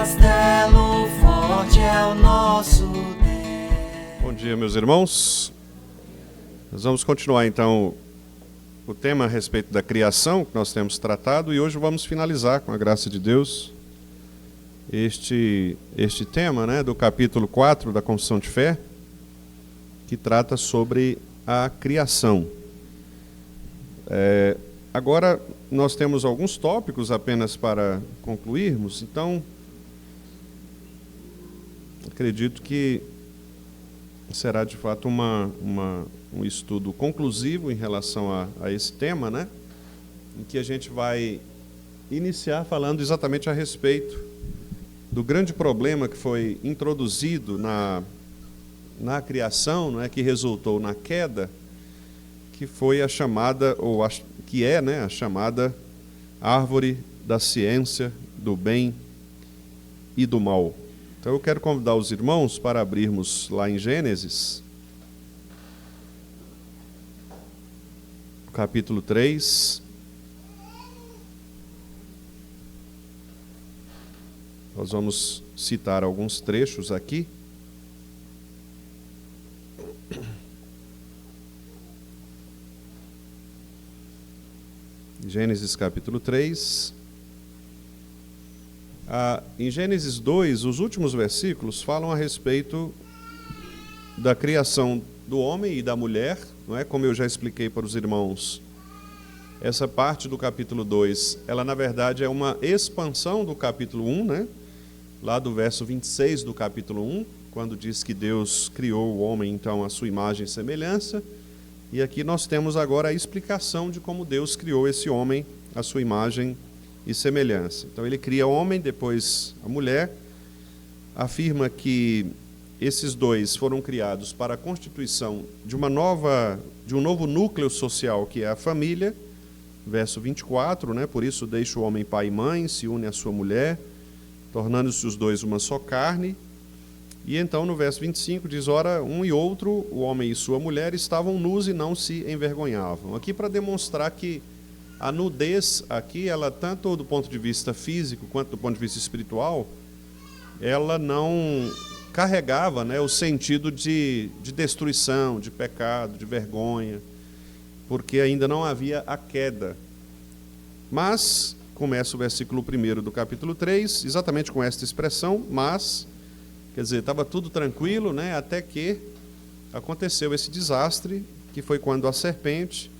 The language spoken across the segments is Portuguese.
castelo forte é o nosso Deus. Bom dia, meus irmãos. Nós vamos continuar então o tema a respeito da criação que nós temos tratado, e hoje vamos finalizar, com a graça de Deus, este tema, né, do capítulo 4 da Confissão de Fé, que trata sobre a criação. Agora nós temos alguns tópicos apenas para concluirmos, então acredito que será de fato um estudo conclusivo em relação a esse tema, né? Em que a gente vai iniciar falando exatamente a respeito do grande problema que foi introduzido na criação, não é, que resultou na queda, que foi a chamada, que é, né, a chamada árvore da ciência do bem e do mal. Então eu quero convidar os irmãos para abrirmos lá em Gênesis, capítulo 3. Nós vamos citar alguns trechos aqui. Gênesis capítulo 3. Em Gênesis 2, os últimos versículos falam a respeito da criação do homem e da mulher, não é? Como eu já expliquei para os irmãos, essa parte do capítulo 2, ela na verdade é uma expansão do capítulo 1, né? Lá do verso 26 do capítulo 1, quando diz que Deus criou o homem, então, à sua imagem e semelhança. E aqui nós temos agora a explicação de como Deus criou esse homem à sua imagem e semelhança. Então ele cria o homem, depois a mulher, afirma que esses dois foram criados para a constituição de um novo núcleo social, que é a família, verso 24, né? Por isso deixa o homem pai e mãe, se une à sua mulher, tornando-se os dois uma só carne. E então no verso 25 diz: ora, um e outro, o homem e sua mulher, estavam nus e não se envergonhavam. Aqui para demonstrar que a nudez aqui, ela tanto do ponto de vista físico quanto do ponto de vista espiritual, ela não carregava, né, o sentido de destruição, de pecado, de vergonha, porque ainda não havia a queda. Mas começa o versículo 1 do capítulo 3, exatamente com esta expressão, mas, quer dizer, estava tudo tranquilo, né, até que aconteceu esse desastre, que foi quando a serpente,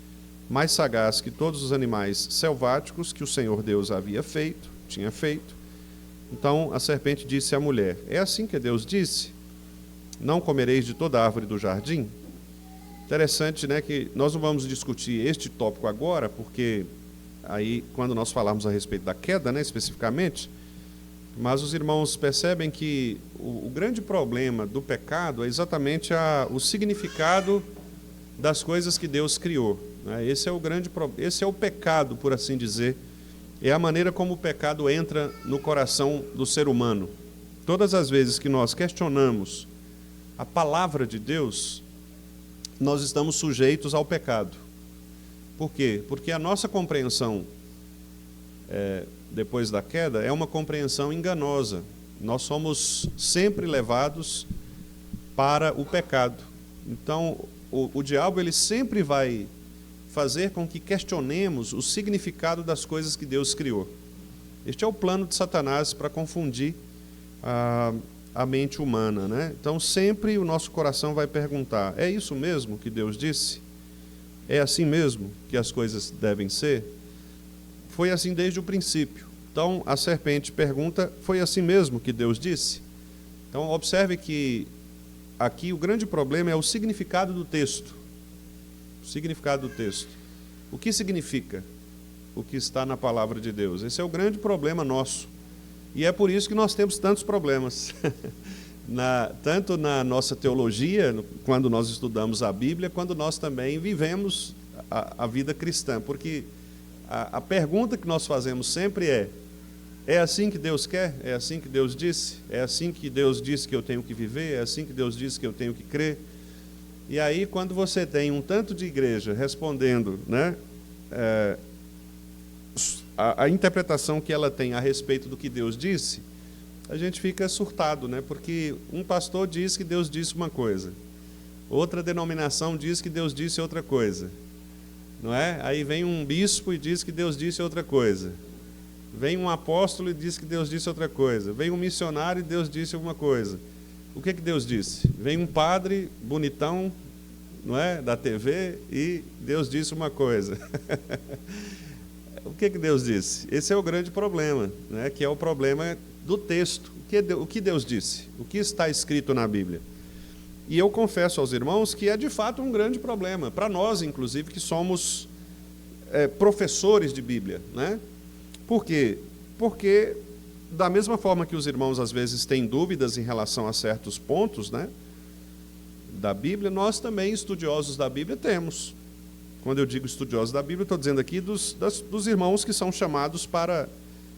mais sagaz que todos os animais selváticos que o Senhor Deus tinha feito. Então a serpente disse à mulher: é assim que Deus disse? Não comereis de toda a árvore do jardim? Interessante, né, que nós não vamos discutir este tópico agora, porque aí, quando nós falarmos a respeito da queda, né, especificamente, mas os irmãos percebem que o grande problema do pecado é exatamente o significado das coisas que Deus criou. Esse é o pecado, por assim dizer, é a maneira como o pecado entra no coração do ser humano. Todas as vezes que nós questionamos a palavra de Deus, nós estamos sujeitos ao pecado. Por quê? Porque a nossa compreensão depois da queda é uma compreensão enganosa. Nós somos sempre levados para o pecado. Então o diabo, ele sempre vai fazer com que questionemos o significado das coisas que Deus criou. Este é o plano de Satanás para confundir a mente humana, né? Então sempre o nosso coração vai perguntar: é isso mesmo que Deus disse? É assim mesmo que as coisas devem ser? Foi assim desde o princípio. Então a serpente pergunta: foi assim mesmo que Deus disse? Então observe que aqui o grande problema é o significado do texto. O significado do texto. O que significa o que está na palavra de Deus? Esse é o grande problema nosso. E é por isso que nós temos tantos problemas. Tanto na nossa teologia, quando nós estudamos a Bíblia, quando nós também vivemos a vida cristã. Porque a pergunta que nós fazemos sempre é assim que Deus quer? É assim que Deus disse? É assim que Deus disse que eu tenho que viver? É assim que Deus disse que eu tenho que crer? E aí, quando você tem um tanto de igreja respondendo, né, a interpretação que ela tem a respeito do que Deus disse, a gente fica surtado, né? Porque um pastor diz que Deus disse uma coisa, outra denominação diz que Deus disse outra coisa, não é? Aí vem um bispo e diz que Deus disse outra coisa, vem um apóstolo e diz que Deus disse outra coisa, vem um missionário e Deus disse alguma coisa. O que Deus disse? Vem um padre bonitão, não é, da TV, e Deus disse uma coisa. O que Deus disse? Esse é o grande problema, né? Que é o problema do texto. O que Deus disse? O que está escrito na Bíblia? E eu confesso aos irmãos que é de fato um grande problema, para nós, inclusive, que somos professores de Bíblia, né? Por quê? Porque, da mesma forma que os irmãos às vezes têm dúvidas em relação a certos pontos, né, da Bíblia, nós também, estudiosos da Bíblia, temos. Quando eu digo estudiosos da Bíblia, estou dizendo aqui dos irmãos que são chamados para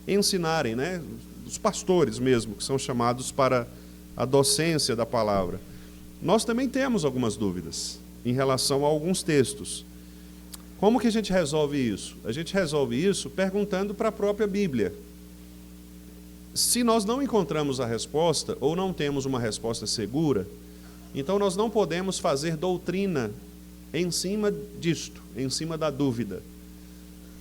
ensinarem, né, dos pastores mesmo, que são chamados para a docência da palavra. Nós também temos algumas dúvidas em relação a alguns textos. Como que a gente resolve isso? A gente resolve isso perguntando para a própria Bíblia. Se nós não encontramos a resposta, ou não temos uma resposta segura, então nós não podemos fazer doutrina em cima disto, em cima da dúvida.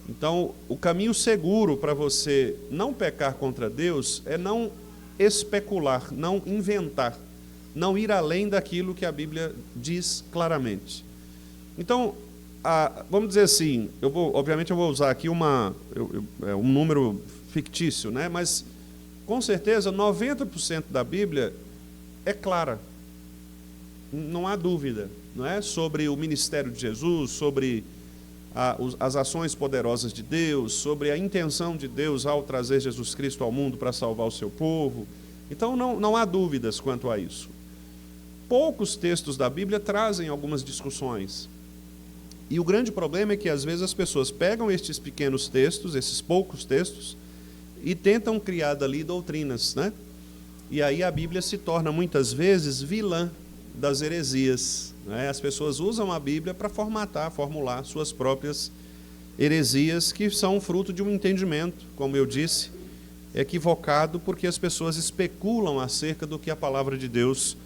Então, o caminho seguro para você não pecar contra Deus é não especular, não inventar, não ir além daquilo que a Bíblia diz claramente. Então, vamos dizer assim, obviamente eu vou usar aqui um número fictício, né? Mas com certeza 90% da Bíblia é clara, não há dúvida, não é? Sobre o ministério de Jesus, sobre as ações poderosas de Deus, sobre a intenção de Deus ao trazer Jesus Cristo ao mundo para salvar o seu povo. Então não há dúvidas quanto a isso. Poucos textos da Bíblia trazem algumas discussões. E o grande problema é que às vezes as pessoas pegam estes pequenos textos, esses poucos textos, e tentam criar dali doutrinas, né? E aí a Bíblia se torna muitas vezes vilã das heresias, né? As pessoas usam a Bíblia para formular suas próprias heresias, que são fruto de um entendimento, como eu disse, equivocado, porque as pessoas especulam acerca do que a palavra de Deus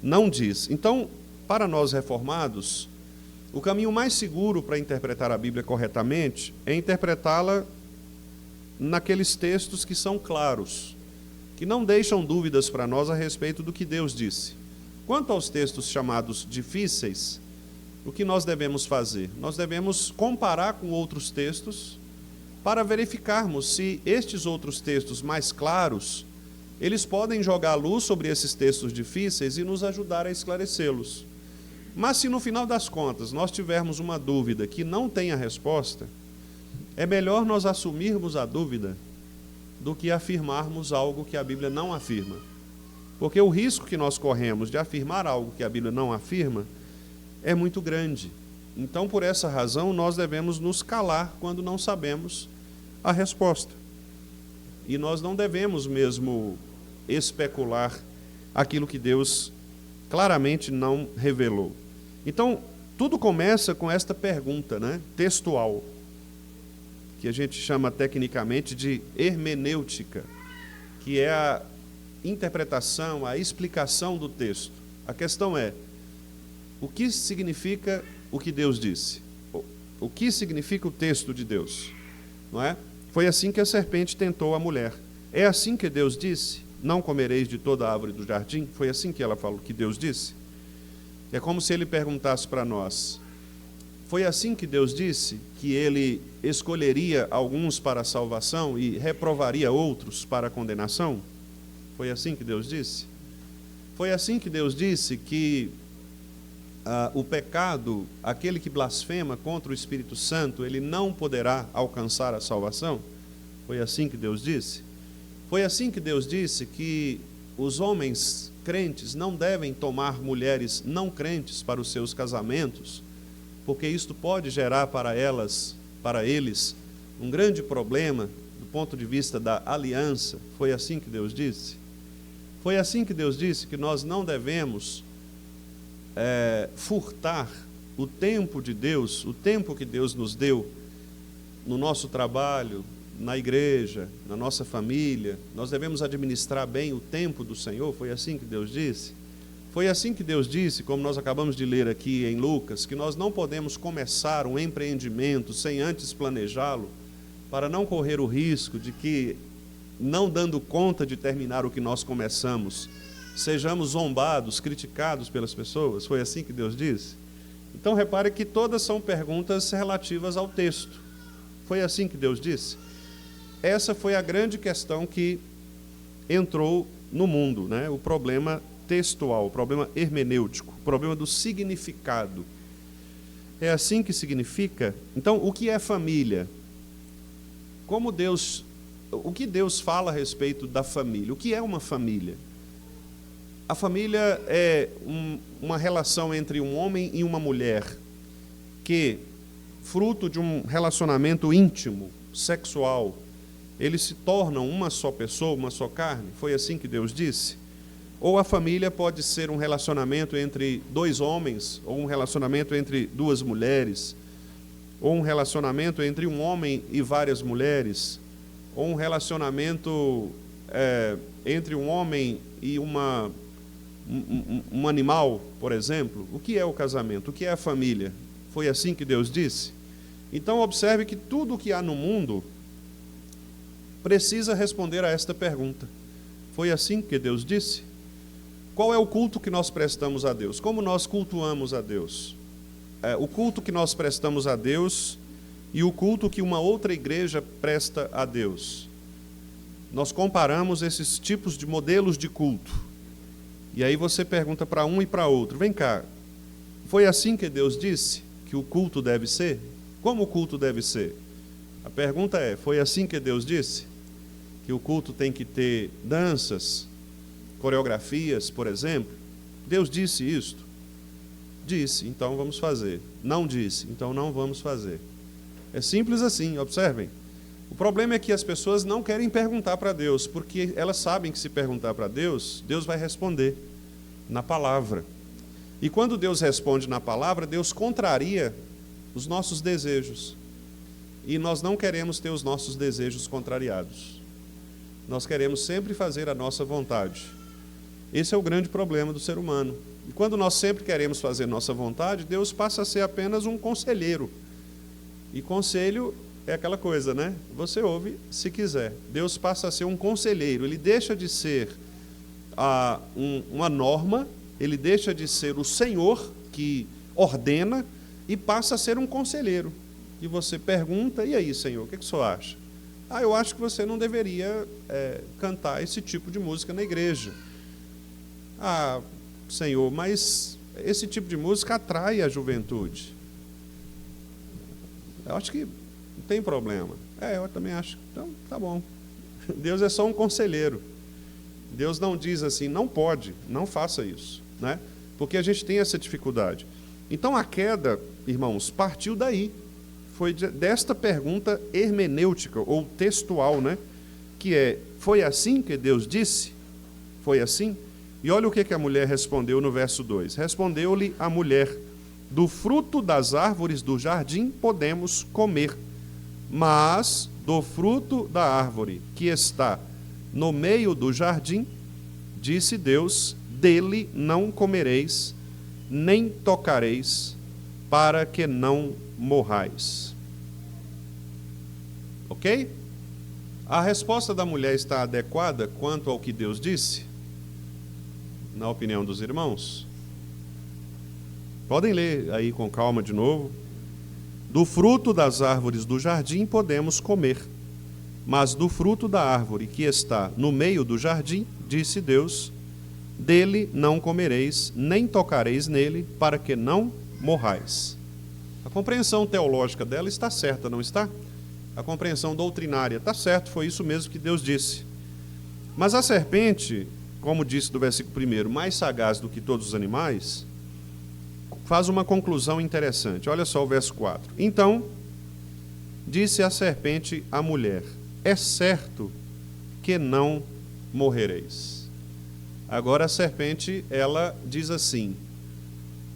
não diz. Então, para nós reformados, o caminho mais seguro para interpretar a Bíblia corretamente é interpretá-la naqueles textos que são claros, que não deixam dúvidas para nós a respeito do que Deus disse. Quanto aos textos chamados difíceis, o que nós devemos fazer? Nós devemos comparar com outros textos para verificarmos se estes outros textos mais claros, eles podem jogar luz sobre esses textos difíceis e nos ajudar a esclarecê-los. Mas se no final das contas nós tivermos uma dúvida que não tem a resposta, é melhor nós assumirmos a dúvida do que afirmarmos algo que a Bíblia não afirma. Porque o risco que nós corremos de afirmar algo que a Bíblia não afirma é muito grande. Então, por essa razão, nós devemos nos calar quando não sabemos a resposta. E nós não devemos mesmo especular aquilo que Deus claramente não revelou. Então, tudo começa com esta pergunta, né, textual, que a gente chama tecnicamente de hermenêutica, que é a interpretação, a explicação do texto. A questão é, o que significa o que Deus disse? O que significa o texto de Deus? Não é? Foi assim que a serpente tentou a mulher. É assim que Deus disse? Não comereis de toda a árvore do jardim? Foi assim que ela falou, que Deus disse? É como se ele perguntasse para nós, foi assim que Deus disse que ele escolheria alguns para a salvação e reprovaria outros para a condenação? Foi assim que Deus disse? Foi assim que Deus disse que o pecado, aquele que blasfema contra o Espírito Santo, ele não poderá alcançar a salvação? Foi assim que Deus disse? Foi assim que Deus disse que os homens crentes não devem tomar mulheres não crentes para os seus casamentos, porque isto pode gerar para eles, um grande problema do ponto de vista da aliança? Foi assim que Deus disse? Foi assim que Deus disse que nós não devemos furtar o tempo de Deus, o tempo que Deus nos deu no nosso trabalho, na igreja, na nossa família, nós devemos administrar bem o tempo do Senhor? Foi assim que Deus disse? Foi assim que Deus disse, como nós acabamos de ler aqui em Lucas, que nós não podemos começar um empreendimento sem antes planejá-lo, para não correr o risco de que, não dando conta de terminar o que nós começamos, sejamos zombados, criticados pelas pessoas? Foi assim que Deus disse? Então repare que todas são perguntas relativas ao texto. Foi assim que Deus disse? Essa foi a grande questão que entrou no mundo, né? O problema textual, o problema hermenêutico, o problema do significado. É assim que significa? Então, o que é família? O que Deus fala a respeito da família? O que é uma família? A família é uma relação entre um homem e uma mulher que, fruto de um relacionamento íntimo, sexual, eles se tornam uma só pessoa, uma só carne. Foi assim que Deus disse? Ou a família pode ser um relacionamento entre dois homens, ou um relacionamento entre duas mulheres, ou um relacionamento entre um homem e várias mulheres, ou um relacionamento entre um homem e um animal, por exemplo. O que é o casamento? O que é a família? Foi assim que Deus disse? Então observe que tudo o que há no mundo precisa responder a esta pergunta. Foi assim que Deus disse? Qual é o culto que nós prestamos a Deus? Como nós cultuamos a Deus? O culto que nós prestamos a Deus e o culto que uma outra igreja presta a Deus. Nós comparamos esses tipos de modelos de culto. E aí você pergunta para um e para outro, vem cá, foi assim que Deus disse que o culto deve ser? Como o culto deve ser? A pergunta é, foi assim que Deus disse? Que o culto tem que ter danças, coreografias, por exemplo? Deus disse isto? Disse, então vamos fazer. Não disse, então não vamos fazer. É simples assim, observem. O problema é que as pessoas não querem perguntar para Deus, porque elas sabem que se perguntar para Deus, Deus vai responder na palavra. E quando Deus responde na palavra, Deus contraria os nossos desejos. E nós não queremos ter os nossos desejos contrariados. Nós queremos sempre fazer a nossa vontade. Esse é o grande problema do ser humano. E quando nós sempre queremos fazer nossa vontade, Deus passa a ser apenas um conselheiro. E conselho é aquela coisa, né? Você ouve se quiser. Deus passa a ser um conselheiro. Ele deixa de ser uma norma, ele deixa de ser o Senhor que ordena e passa a ser um conselheiro. E você pergunta, e aí, Senhor, o que o senhor acha? Eu acho que você não deveria cantar esse tipo de música na igreja. Senhor, mas esse tipo de música atrai a juventude. Eu acho que não tem problema. Eu também acho. Então, tá bom. Deus é só um conselheiro. Deus não diz assim, não pode, não faça isso, né? Porque a gente tem essa dificuldade. Então a queda, irmãos, partiu daí. Foi desta pergunta hermenêutica, ou textual, né? Que foi assim que Deus disse? Foi assim? E olha o que a mulher respondeu no verso 2. Respondeu-lhe a mulher, do fruto das árvores do jardim podemos comer, mas do fruto da árvore que está no meio do jardim, disse Deus, dele não comereis, nem tocareis, para que não morrais. Ok? A resposta da mulher está adequada quanto ao que Deus disse? Na opinião dos irmãos? Podem ler aí com calma de novo. Do fruto das árvores do jardim podemos comer, mas do fruto da árvore que está no meio do jardim, disse Deus, dele não comereis, nem tocareis nele, para que não morrais. A compreensão teológica dela está certa, não está? A compreensão doutrinária está certo, foi isso mesmo que Deus disse. Mas a serpente, como disse do versículo 1, mais sagaz do que todos os animais, faz uma conclusão interessante. Olha só o verso 4. Então, disse a serpente à mulher, é certo que não morrereis. Agora a serpente, ela diz assim,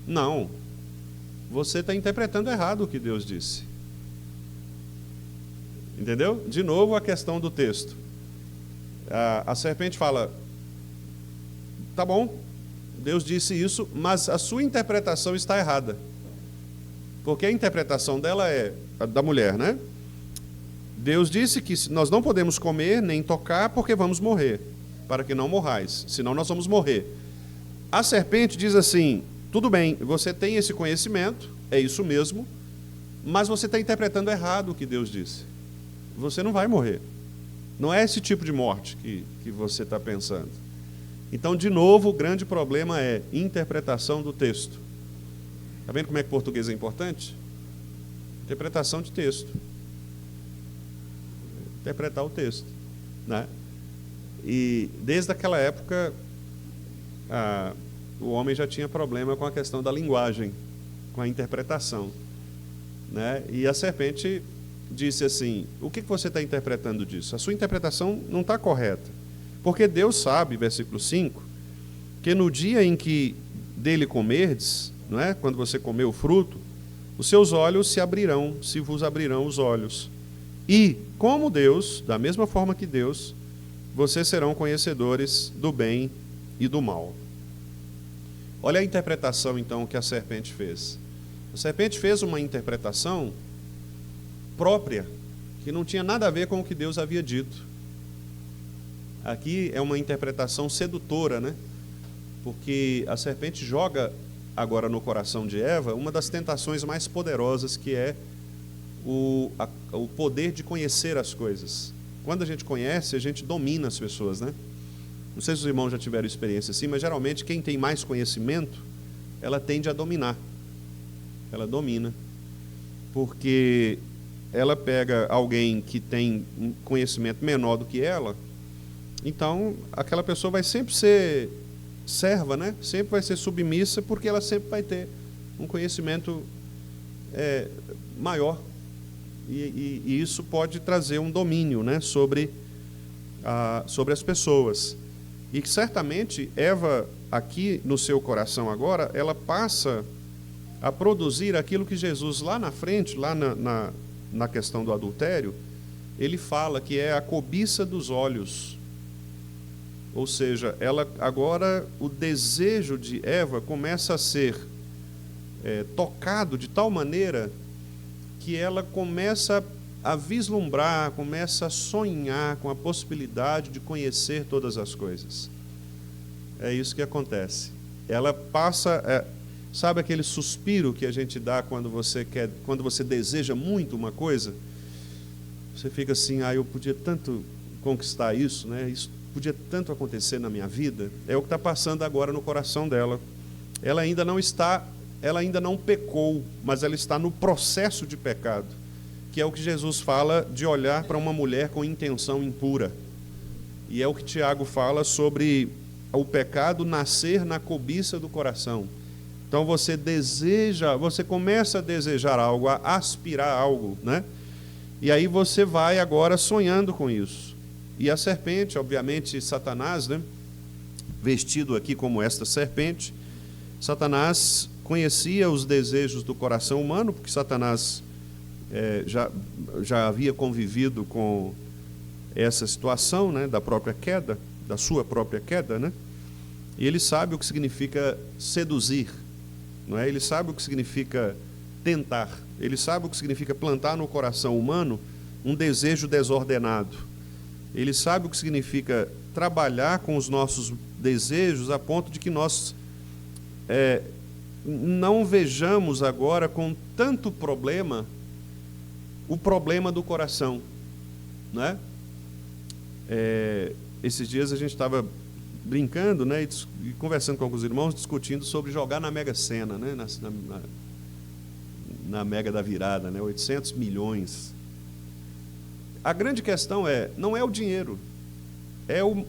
não, você está interpretando errado o que Deus disse. Entendeu? De novo a questão do texto. A serpente fala, tá bom, Deus disse isso, mas a sua interpretação está errada. Porque a interpretação dela é, a da mulher, né? Deus disse que nós não podemos comer nem tocar porque vamos morrer, para que não morrais, senão nós vamos morrer. A serpente diz assim, tudo bem, você tem esse conhecimento, é isso mesmo, mas você está interpretando errado o que Deus disse. Você não vai morrer. Não é esse tipo de morte que você está pensando. Então, de novo, o grande problema é interpretação do texto. Está vendo como é que o português é importante? Interpretação de texto. Interpretar o texto, né? E desde aquela época, o homem já tinha problema com a questão da linguagem, com a interpretação, né? E a serpente disse assim, o que você está interpretando disso? A sua interpretação não está correta. Porque Deus sabe, versículo 5, que no dia em que dele comerdes, não é? Quando você comer o fruto, os seus olhos se abrirão, se vos abrirão os olhos. E, como Deus, da mesma forma que Deus, vocês serão conhecedores do bem e do mal. Olha a interpretação, então, que a serpente fez. A serpente fez uma interpretação própria, que não tinha nada a ver com o que Deus havia dito. Aqui é uma interpretação sedutora, né? Porque a serpente joga agora no coração de Eva uma das tentações mais poderosas, que é o poder de conhecer as coisas. Quando a gente conhece, a gente domina as pessoas, né? Não sei se os irmãos já tiveram experiência assim, mas geralmente quem tem mais conhecimento, ela tende a dominar. Ela domina. Porque ela pega alguém que tem um conhecimento menor do que ela, então aquela pessoa vai sempre ser serva, né? Sempre vai ser submissa, porque ela sempre vai ter um conhecimento maior. E isso pode trazer um domínio, né, sobre as pessoas. E certamente Eva, aqui no seu coração agora, ela passa a produzir aquilo que Jesus lá na frente, lá na questão do adultério, ele fala que é a cobiça dos olhos. Ou seja, ela agora, o desejo de Eva começa a ser tocado de tal maneira que ela começa a vislumbrar, começa a sonhar com a possibilidade de conhecer todas as coisas. É isso que acontece. Ela passa, sabe aquele suspiro que a gente dá quando você deseja muito uma coisa? Você fica assim, eu podia tanto conquistar isso, né? Isso podia tanto acontecer na minha vida. É o que está passando agora no coração dela. Ela ainda não pecou, mas ela está no processo de pecado, que é o que Jesus fala de olhar para uma mulher com intenção impura. E é o que Tiago fala sobre o pecado nascer na cobiça do coração. Então você começa a desejar algo, a aspirar algo, né? E aí você vai agora sonhando com isso. E a serpente, obviamente, Satanás, né? Vestido aqui como esta serpente, Satanás conhecia os desejos do coração humano, porque Satanás já havia convivido com essa situação, né, da própria queda, da sua própria queda, né? E ele sabe o que significa seduzir, não é? Ele sabe o que significa tentar, ele sabe o que significa plantar no coração humano um desejo desordenado, ele sabe o que significa trabalhar com os nossos desejos a ponto de que nós não vejamos agora com tanto problema o problema do coração, né? Esses dias a gente estava brincando, né, e conversando com alguns irmãos, discutindo sobre jogar na Mega Sena, né, na Mega da Virada, né, 800 milhões. A grande questão não é o dinheiro,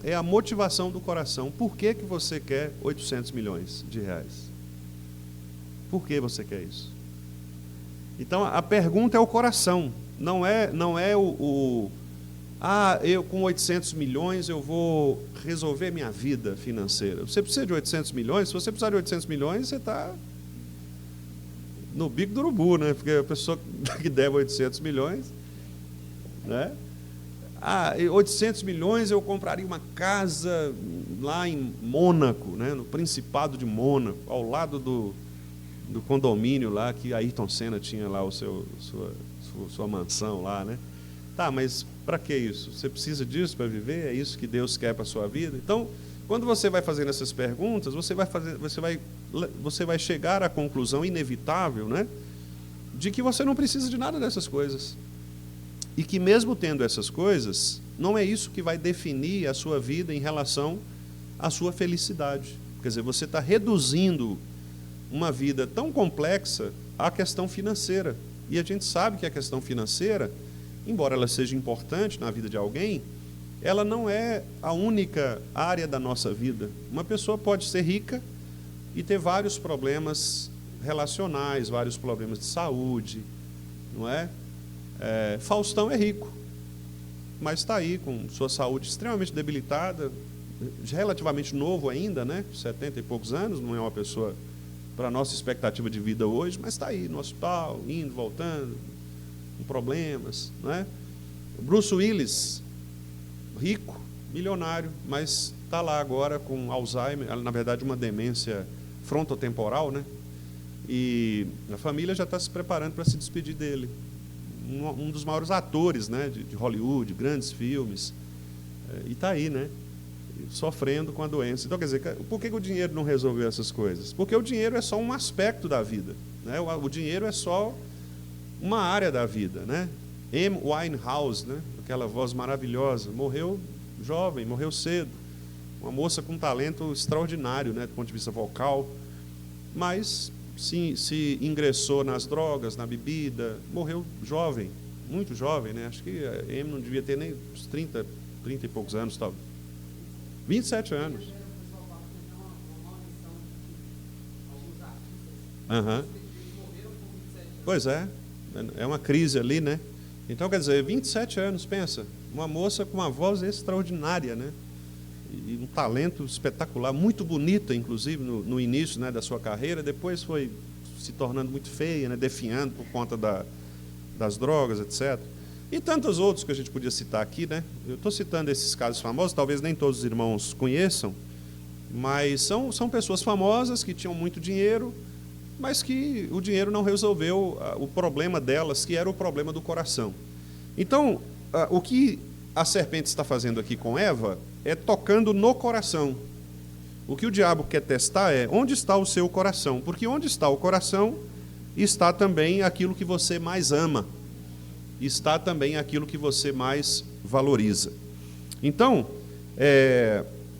é a motivação do coração. Por que você quer 800 milhões de reais? Por que você quer isso? Então, a pergunta é o coração, não é eu com 800 milhões eu vou resolver minha vida financeira. Você precisa de 800 milhões? Se você precisar de 800 milhões, você está no bico do urubu, né? Porque a pessoa que deve 800 milhões né? 800 milhões eu compraria uma casa lá em Mônaco, né? No Principado de Mônaco, ao lado do condomínio lá que Ayrton Senna tinha lá sua mansão lá, né? Tá, mas para que isso? Você precisa disso para viver? É isso que Deus quer para a sua vida? Então, quando você vai fazendo essas perguntas, você vai chegar à conclusão inevitável, né, de que você não precisa de nada dessas coisas. E que mesmo tendo essas coisas, não é isso que vai definir a sua vida em relação à sua felicidade. Quer dizer, você está reduzindo uma vida tão complexa à questão financeira. E a gente sabe que a questão financeira, embora ela seja importante na vida de alguém, ela não é a única área da nossa vida. Uma pessoa pode ser rica e ter vários problemas relacionais, vários problemas de saúde, não é? Faustão é rico, mas está aí com sua saúde extremamente debilitada, relativamente novo ainda, né? 70 e poucos anos, não é uma pessoa para a nossa expectativa de vida hoje, mas está aí no hospital, indo, voltando, com problemas, não é? Bruce Willis, rico, milionário, mas está lá agora com Alzheimer, na verdade uma demência frontotemporal, né? E a família já está se preparando para se despedir dele. Um dos maiores atores, né, de Hollywood, grandes filmes, e está aí, né, sofrendo com a doença. Então, quer dizer, por que o dinheiro não resolveu essas coisas? Porque o dinheiro é só um aspecto da vida, né? O dinheiro é só uma área da vida, né? Amy Winehouse, né, aquela voz maravilhosa, morreu jovem, morreu cedo, uma moça com um talento extraordinário, né, do ponto de vista vocal, mas se ingressou nas drogas, na bebida, morreu jovem, muito jovem, né? Acho que a Amy não devia ter nem uns 30 e poucos anos, talvez. 27 anos. Uhum. Pois é uma crise ali, né? Então, quer dizer, 27 anos, pensa, uma moça com uma voz extraordinária, né? E um talento espetacular, muito bonita, inclusive, no início, né, da sua carreira, depois foi se tornando muito feia, né, definhando por conta das drogas, etc. E tantos outros que a gente podia citar aqui, né? Eu estou citando esses casos famosos, talvez nem todos os irmãos conheçam, mas são pessoas famosas que tinham muito dinheiro, mas que o dinheiro não resolveu o problema delas, que era o problema do coração. Então, o que a serpente está fazendo aqui com Eva é tocando no coração. O que o diabo quer testar é onde está o seu coração, porque onde está o coração está também aquilo que você mais ama, está também aquilo que você mais valoriza. Então,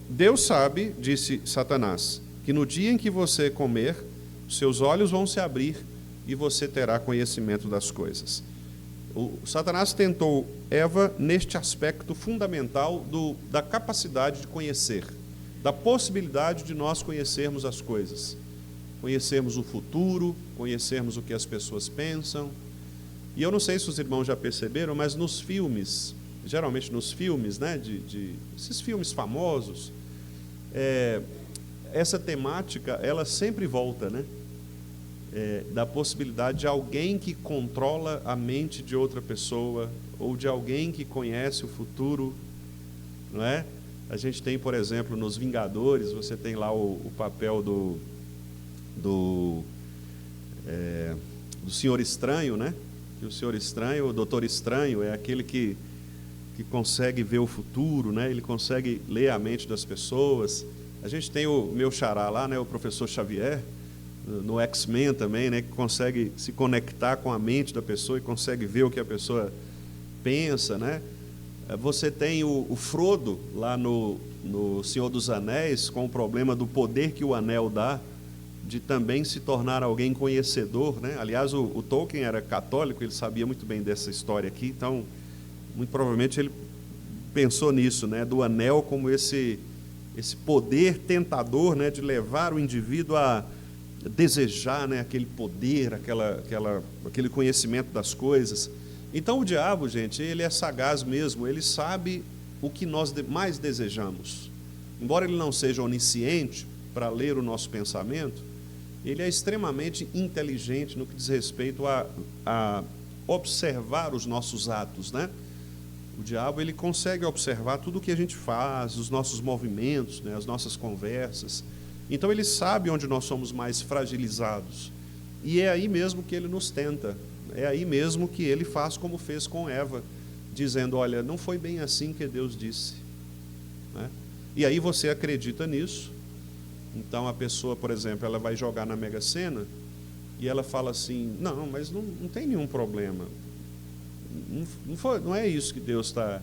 Deus sabe, disse Satanás, que no dia em que você comer, seus olhos vão se abrir e você terá conhecimento das coisas. O Satanás tentou Eva neste aspecto fundamental da capacidade de conhecer, da possibilidade de nós conhecermos as coisas, conhecermos o futuro, conhecermos o que as pessoas pensam. E eu não sei se os irmãos já perceberam, mas nos filmes, geralmente nos filmes, né, esses filmes famosos, essa temática, ela sempre volta, né? Da possibilidade de alguém que controla a mente de outra pessoa, ou de alguém que conhece o futuro, não é? A gente tem, por exemplo, nos Vingadores, você tem lá o papel do Senhor Estranho, né? Que o Senhor Estranho, o Doutor Estranho, é aquele que consegue ver o futuro, né? Ele consegue ler a mente das pessoas. A gente tem o meu xará lá, né? O professor Xavier, no X-Men também, né, que consegue se conectar com a mente da pessoa e consegue ver o que a pessoa pensa, né? Você tem o Frodo lá no Senhor dos Anéis, com o problema do poder que o anel dá, de também se tornar alguém conhecedor, né? Aliás, o Tolkien era católico, ele sabia muito bem dessa história aqui, então, muito provavelmente ele pensou nisso, né, do anel como esse poder tentador, né, de levar o indivíduo a desejar, né, aquele poder, aquele conhecimento das coisas. Então o diabo, gente, ele é sagaz mesmo, ele sabe o que nós mais desejamos. Embora ele não seja onisciente para ler o nosso pensamento, ele é extremamente inteligente no que diz respeito a observar os nossos atos, né? O diabo, ele consegue observar tudo o que a gente faz, os nossos movimentos, né, as nossas conversas. Então ele sabe onde nós somos mais fragilizados. E é aí mesmo que ele nos tenta. É aí mesmo que ele faz como fez com Eva, dizendo, olha, não foi bem assim que Deus disse. Né? E aí você acredita nisso. Então a pessoa, por exemplo, ela vai jogar na Mega Sena e ela fala assim, não, mas não tem nenhum problema. Não é isso que Deus está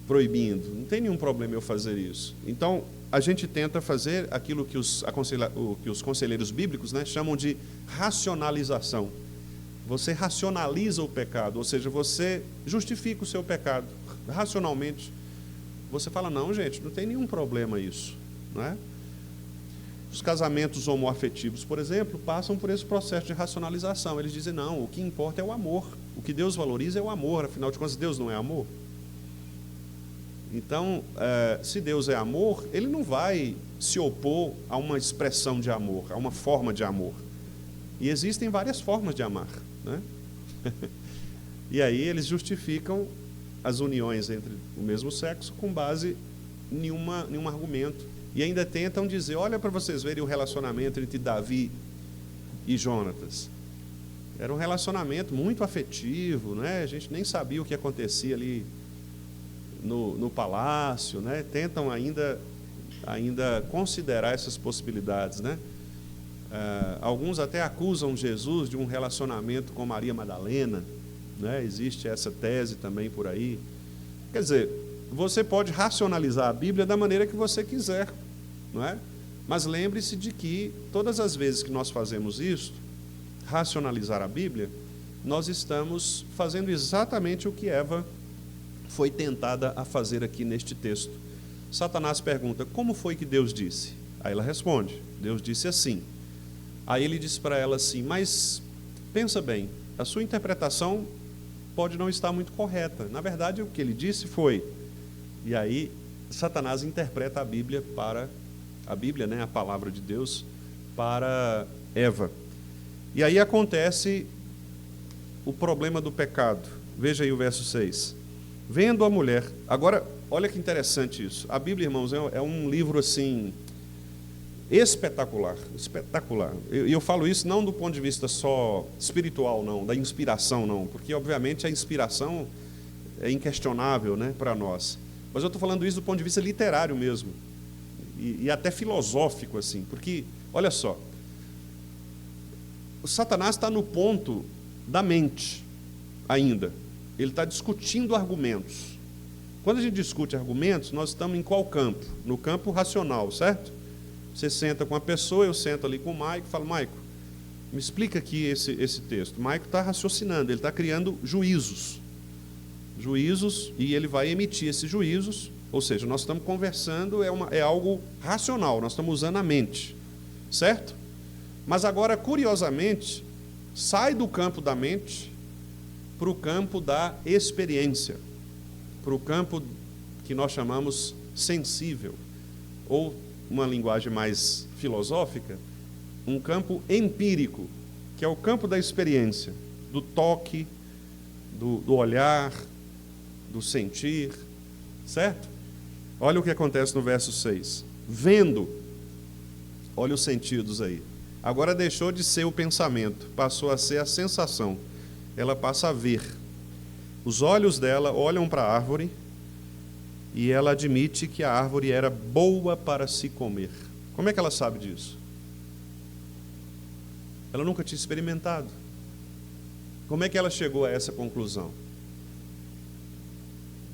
proibindo. Não tem nenhum problema eu fazer isso. Então, a gente tenta fazer aquilo que os conselheiros bíblicos, né, chamam de racionalização. Você racionaliza o pecado, ou seja, você justifica o seu pecado racionalmente. Você fala, não, gente, não tem nenhum problema isso. Não é? Os casamentos homoafetivos, por exemplo, passam por esse processo de racionalização. Eles dizem, não, o que importa é o amor. O que Deus valoriza é o amor. Afinal de contas, Deus não é amor? Então, se Deus é amor, Ele não vai se opor a uma expressão de amor, a uma forma de amor. E existem várias formas de amar. Né? E aí eles justificam as uniões entre o mesmo sexo com base em nenhum argumento. E ainda tentam dizer, olha para vocês verem o relacionamento entre Davi e Jonatas. Era um relacionamento muito afetivo, né? A gente nem sabia o que acontecia ali no palácio, né? Tentam ainda considerar essas possibilidades, né? Alguns até acusam Jesus de um relacionamento com Maria Madalena, né? Existe essa tese também por aí. Quer dizer, você pode racionalizar a Bíblia da maneira que você quiser, não é? Mas lembre-se de que todas as vezes que nós fazemos isso, racionalizar a Bíblia, nós estamos fazendo exatamente o que Eva foi tentada a fazer aqui neste texto. Satanás pergunta, como foi que Deus disse? Aí ela responde, Deus disse assim. Aí ele diz para ela assim, mas pensa bem, a sua interpretação pode não estar muito correta. Na verdade, o que ele disse foi... E aí, Satanás interpreta a Bíblia, né, a palavra de Deus, para Eva. E aí acontece o problema do pecado. Veja aí o verso 6. Vendo a mulher... Agora, olha que interessante isso. A Bíblia, irmãos, é um livro assim... espetacular, espetacular. Eu falo isso não do ponto de vista só espiritual, não, da inspiração, não, porque, obviamente, a inspiração é inquestionável, né, para nós. Mas eu estou falando isso do ponto de vista literário mesmo, e até filosófico, assim, porque, olha só, o Satanás está no ponto da mente ainda. Ele está discutindo argumentos. Quando a gente discute argumentos, nós estamos em qual campo? No campo racional, certo? Você senta com a pessoa, eu sento ali com o Maico e falo, Maico, me explica aqui esse texto. O Maico está raciocinando, ele está criando juízos, e ele vai emitir esses juízos, ou seja, nós estamos conversando, é algo racional, nós estamos usando a mente, certo? Mas agora, curiosamente, sai do campo da mente para o campo da experiência, para o campo que nós chamamos sensível, ou uma linguagem mais filosófica, um campo empírico, que é o campo da experiência, do toque, do olhar, do sentir, certo? Olha o que acontece no verso 6. Vendo, olha os sentidos aí. Agora deixou de ser o pensamento, passou a ser a sensação. Ela passa a ver. Os olhos dela olham para a árvore, e ela admite que a árvore era boa para se comer. Como é que ela sabe disso? Ela nunca tinha experimentado. Como é que ela chegou a essa conclusão?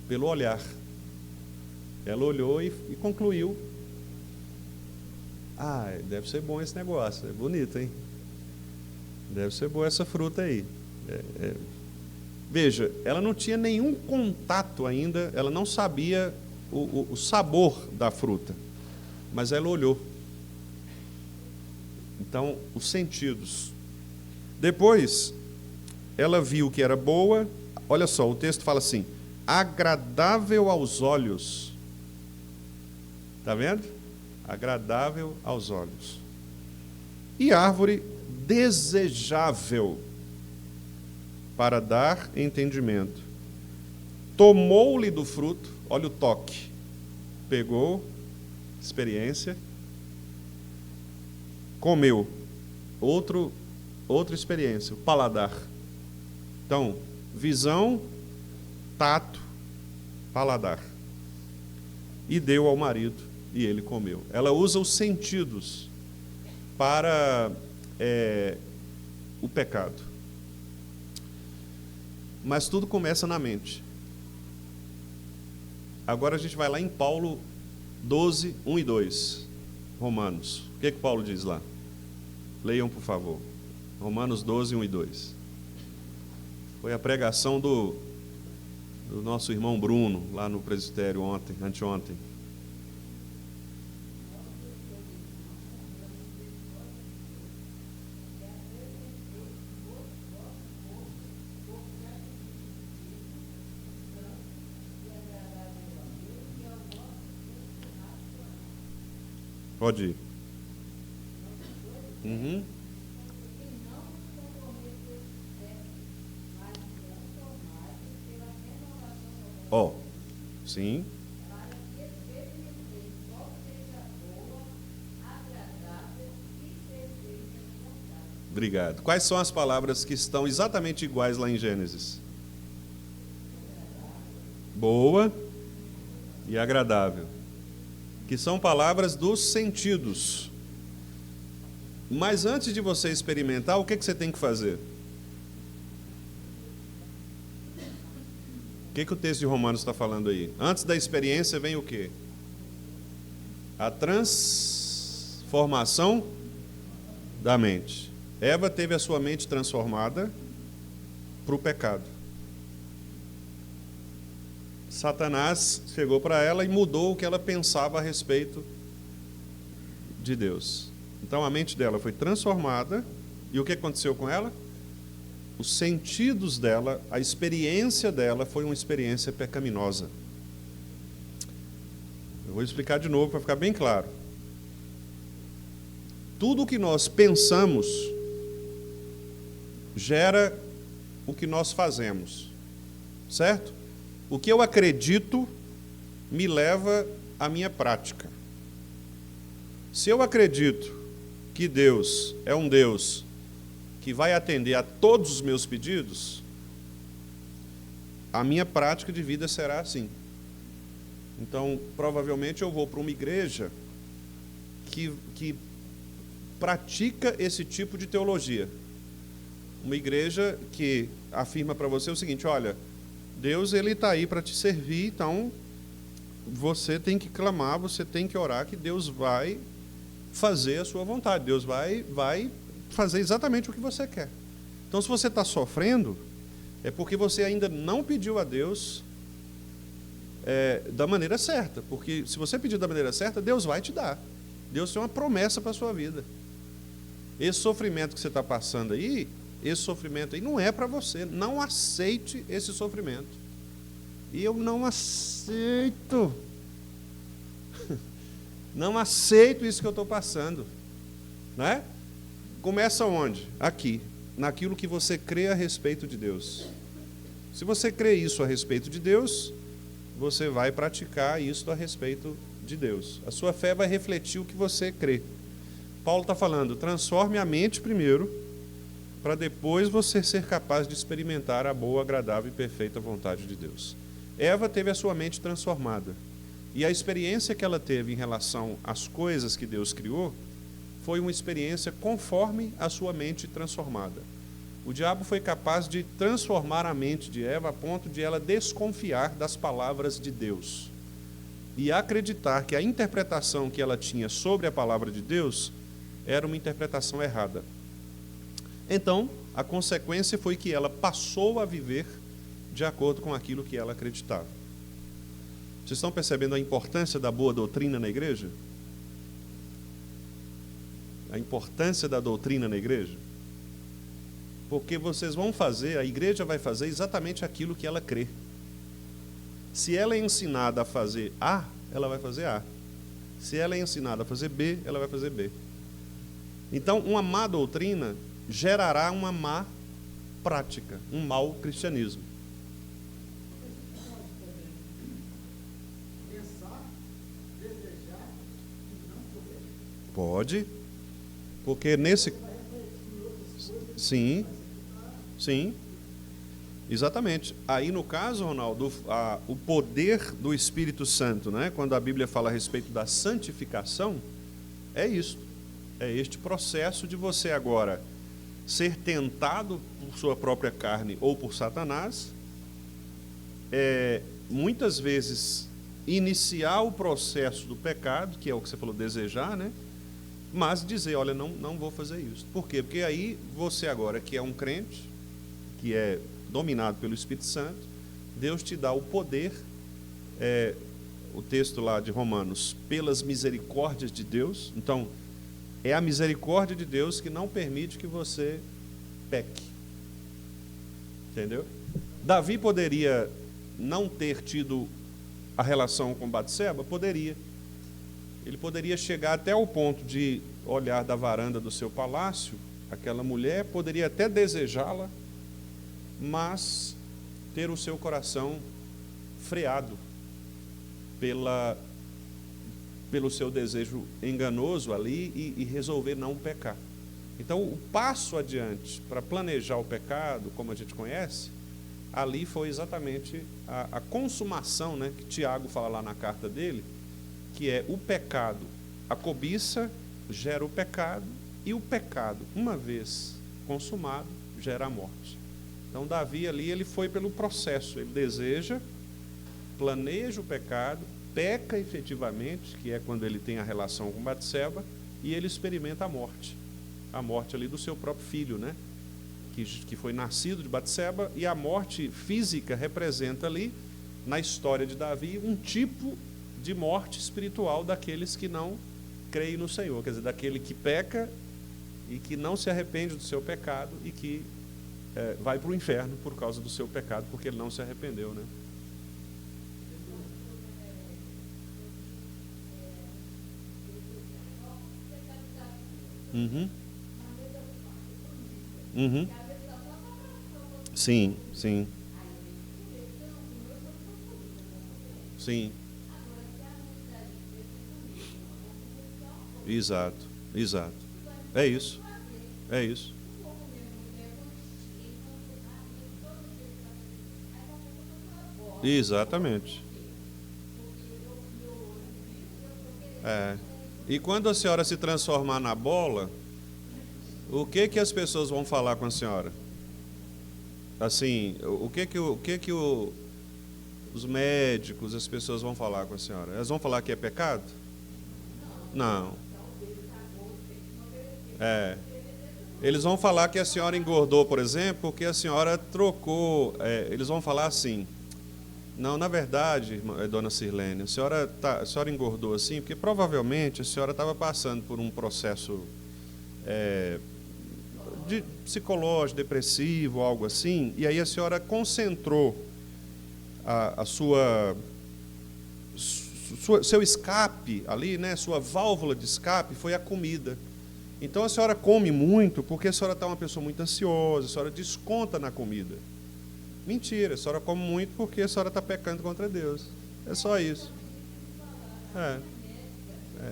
Pelo olhar. Ela olhou e concluiu. Deve ser bom esse negócio, é bonito, hein? Deve ser boa essa fruta aí. Veja, ela não tinha nenhum contato ainda, ela não sabia o sabor da fruta, mas ela olhou. Então, os sentidos. Depois, ela viu que era boa, olha só, o texto fala assim, agradável aos olhos. Está vendo? Agradável aos olhos. E árvore desejável para dar entendimento. tomou-lhe do fruto, olha o toque, pegou, experiência, comeu, outra experiência, o paladar. Então, visão, tato, paladar. E deu ao marido, e ele comeu. Ela usa os sentidos para o pecado. Mas tudo começa na mente. Agora a gente vai lá em Paulo 12, 1 e 2. Romanos. O que Paulo diz lá? Leiam, por favor. Romanos 12, 1 e 2. Foi a pregação do nosso irmão Bruno, lá no presbitério anteontem. Pode ir. Uhum. Ó, sim. Obrigado. Quais são as palavras que estão exatamente iguais lá em Gênesis? Boa e agradável. Que são palavras dos sentidos. Mas antes de você experimentar, o que você tem que fazer? O que o texto de Romanos está falando aí? Antes da experiência vem o quê? A transformação da mente. Eva teve a sua mente transformada para o pecado. Satanás chegou para ela e mudou o que ela pensava a respeito de Deus. Então a mente dela foi transformada, e o que aconteceu com ela? Os sentidos dela, a experiência dela foi uma experiência pecaminosa. Eu vou explicar de novo para ficar bem claro. Tudo o que nós pensamos gera o que nós fazemos, certo? O que eu acredito me leva à minha prática. Se eu acredito que Deus é um Deus que vai atender a todos os meus pedidos, a minha prática de vida será assim. Então, provavelmente eu vou para uma igreja que pratica esse tipo de teologia. Uma igreja que afirma para você o seguinte: olha, Deus ele está aí para te servir, então você tem que clamar, você tem que orar que Deus vai fazer a sua vontade. Deus vai fazer exatamente o que você quer. Então, se você está sofrendo, é porque você ainda não pediu a Deus da maneira certa. Porque se você pedir da maneira certa, Deus vai te dar. Deus tem uma promessa para a sua vida. Esse sofrimento que você está passando aí, esse sofrimento aí não é para você. Não aceite esse sofrimento. E eu não aceito. Não aceito isso que eu estou passando. Né? Começa onde? Aqui. Naquilo que você crê a respeito de Deus. Se você crê isso a respeito de Deus, você vai praticar isso a respeito de Deus. A sua fé vai refletir o que você crê. Paulo está falando, transforme a mente primeiro, para depois você ser capaz de experimentar a boa, agradável e perfeita vontade de Deus. Eva teve a sua mente transformada. E a experiência que ela teve em relação às coisas que Deus criou, foi uma experiência conforme a sua mente transformada. O diabo foi capaz de transformar a mente de Eva a ponto de ela desconfiar das palavras de Deus e acreditar que a interpretação que ela tinha sobre a palavra de Deus era uma interpretação errada. Então, a consequência foi que ela passou a viver de acordo com aquilo que ela acreditava. Vocês estão percebendo a importância da boa doutrina na igreja? A importância da doutrina na igreja? Porque vocês vão fazer, a igreja vai fazer exatamente aquilo que ela crê. Se ela é ensinada a fazer A, ela vai fazer A. Se ela é ensinada a fazer B, ela vai fazer B. Então, uma má doutrina gerará uma má prática, um mau cristianismo. Pode, porque nesse... Sim, sim, exatamente. Aí no caso, Ronaldo, o poder do Espírito Santo, né? Quando a Bíblia fala a respeito da santificação, é isso. É este processo de você agora ser tentado por sua própria carne ou por Satanás, muitas vezes iniciar o processo do pecado, que é o que você falou, desejar, né? Mas dizer, olha, não vou fazer isso. Por quê? Porque aí você agora, que é um crente, que é dominado pelo Espírito Santo, Deus te dá o poder, o texto lá de Romanos, pelas misericórdias de Deus. Então, é a misericórdia de Deus que não permite que você peque. Entendeu? Davi poderia não ter tido a relação com Batseba? Poderia. Ele poderia chegar até o ponto de olhar da varanda do seu palácio, aquela mulher, poderia até desejá-la, mas ter o seu coração freado pelo seu desejo enganoso ali e resolver não pecar. Então, o passo adiante para planejar o pecado, como a gente conhece, ali foi exatamente a consumação, né, que Tiago fala lá na carta dele, que é o pecado. A cobiça gera o pecado, e o pecado, uma vez consumado, gera a morte. Então, Davi ali, ele foi pelo processo, ele deseja, planeja o pecado, peca efetivamente, que é quando ele tem a relação com Batseba, e ele experimenta a morte ali do seu próprio filho, né? Que foi nascido de Batseba, e a morte física representa ali, na história de Davi, um tipo de morte espiritual daqueles que não creem no Senhor, quer dizer, daquele que peca e que não se arrepende do seu pecado e que vai para o inferno por causa do seu pecado, porque ele não se arrependeu, né? Uhum. Uhum. Sim, sim. Sim. Exato, exato. É isso. É isso. Exatamente. E quando a senhora se transformar na bola, o que as pessoas vão falar com a senhora? Assim, os médicos, as pessoas vão falar com a senhora? Elas vão falar que é pecado? Não. Eles vão falar que a senhora engordou, por exemplo, porque a senhora trocou. Eles vão falar assim: não, na verdade, dona Sirlene, a senhora engordou assim, porque provavelmente a senhora estava passando por um processo de psicológico, depressivo, algo assim, e aí a senhora concentrou seu escape ali, né, sua válvula de escape foi a comida. Então a senhora come muito porque a senhora está uma pessoa muito ansiosa, a senhora desconta na comida. Mentira, a senhora come muito porque a senhora está pecando contra Deus. É só isso.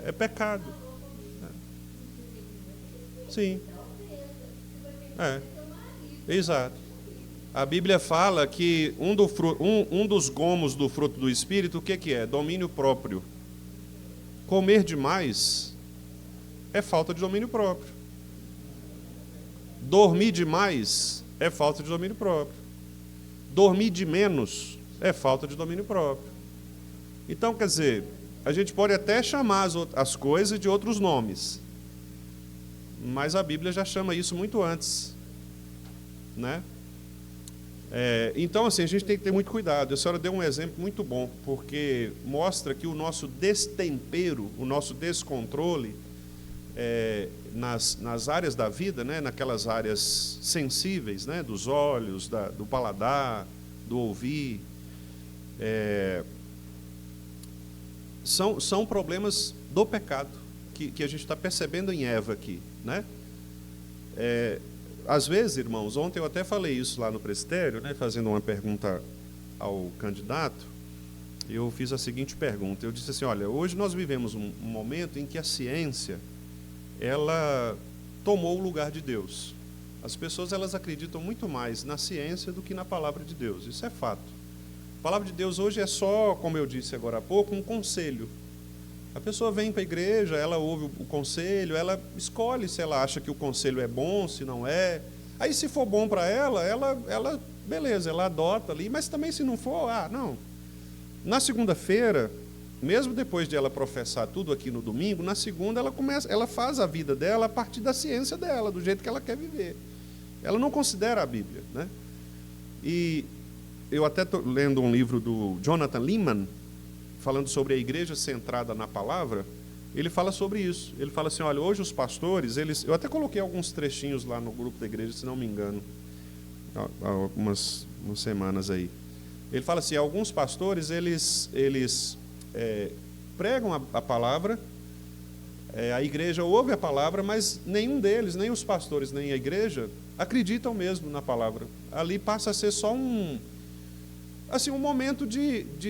É pecado. Sim. Exato. A Bíblia fala que um dos gomos do fruto do Espírito, o que é? Domínio próprio. Comer demais é falta de domínio próprio. Dormir demais é falta de domínio próprio. Dormir de menos é falta de domínio próprio. Então, quer dizer, a gente pode até chamar as coisas de outros nomes, mas a Bíblia já chama isso muito antes, né? Então, assim, a gente tem que ter muito cuidado. A senhora deu um exemplo muito bom, porque mostra que o nosso destempero, o nosso descontrole nas áreas da vida, né, naquelas áreas sensíveis, né, dos olhos, do paladar, do ouvir, são problemas do pecado que a gente está percebendo em Eva aqui, né? Às vezes, irmãos, ontem eu até falei isso lá no presbitério, né, fazendo uma pergunta ao candidato, eu fiz a seguinte pergunta, eu disse assim: olha, hoje nós vivemos um momento em que a ciência ela tomou o lugar de Deus. As pessoas, elas acreditam muito mais na ciência do que na palavra de Deus. Isso é fato. A palavra de Deus hoje é só, como eu disse agora há pouco, um conselho. A pessoa vem para a igreja, ela ouve o conselho, ela escolhe se ela acha que o conselho é bom, se não é. Aí, se for bom para ela, beleza, ela adota ali. Mas também, se não for, não. Na segunda-feira, mesmo depois de ela professar tudo aqui no domingo, na segunda ela faz a vida dela a partir da ciência dela, do jeito que ela quer viver. Ela não considera a Bíblia, né? E eu até estou lendo um livro do Jonathan Leeman, falando sobre a igreja centrada na palavra. Ele fala sobre isso. Ele fala assim, olha, hoje os pastores, eu até coloquei alguns trechinhos lá no grupo da igreja, se não me engano, há algumas semanas aí. Ele fala assim, alguns pastores, eles pregam a palavra, a igreja ouve a palavra, mas nenhum deles, nem os pastores, nem a igreja, acreditam mesmo na palavra. Ali passa a ser só um momento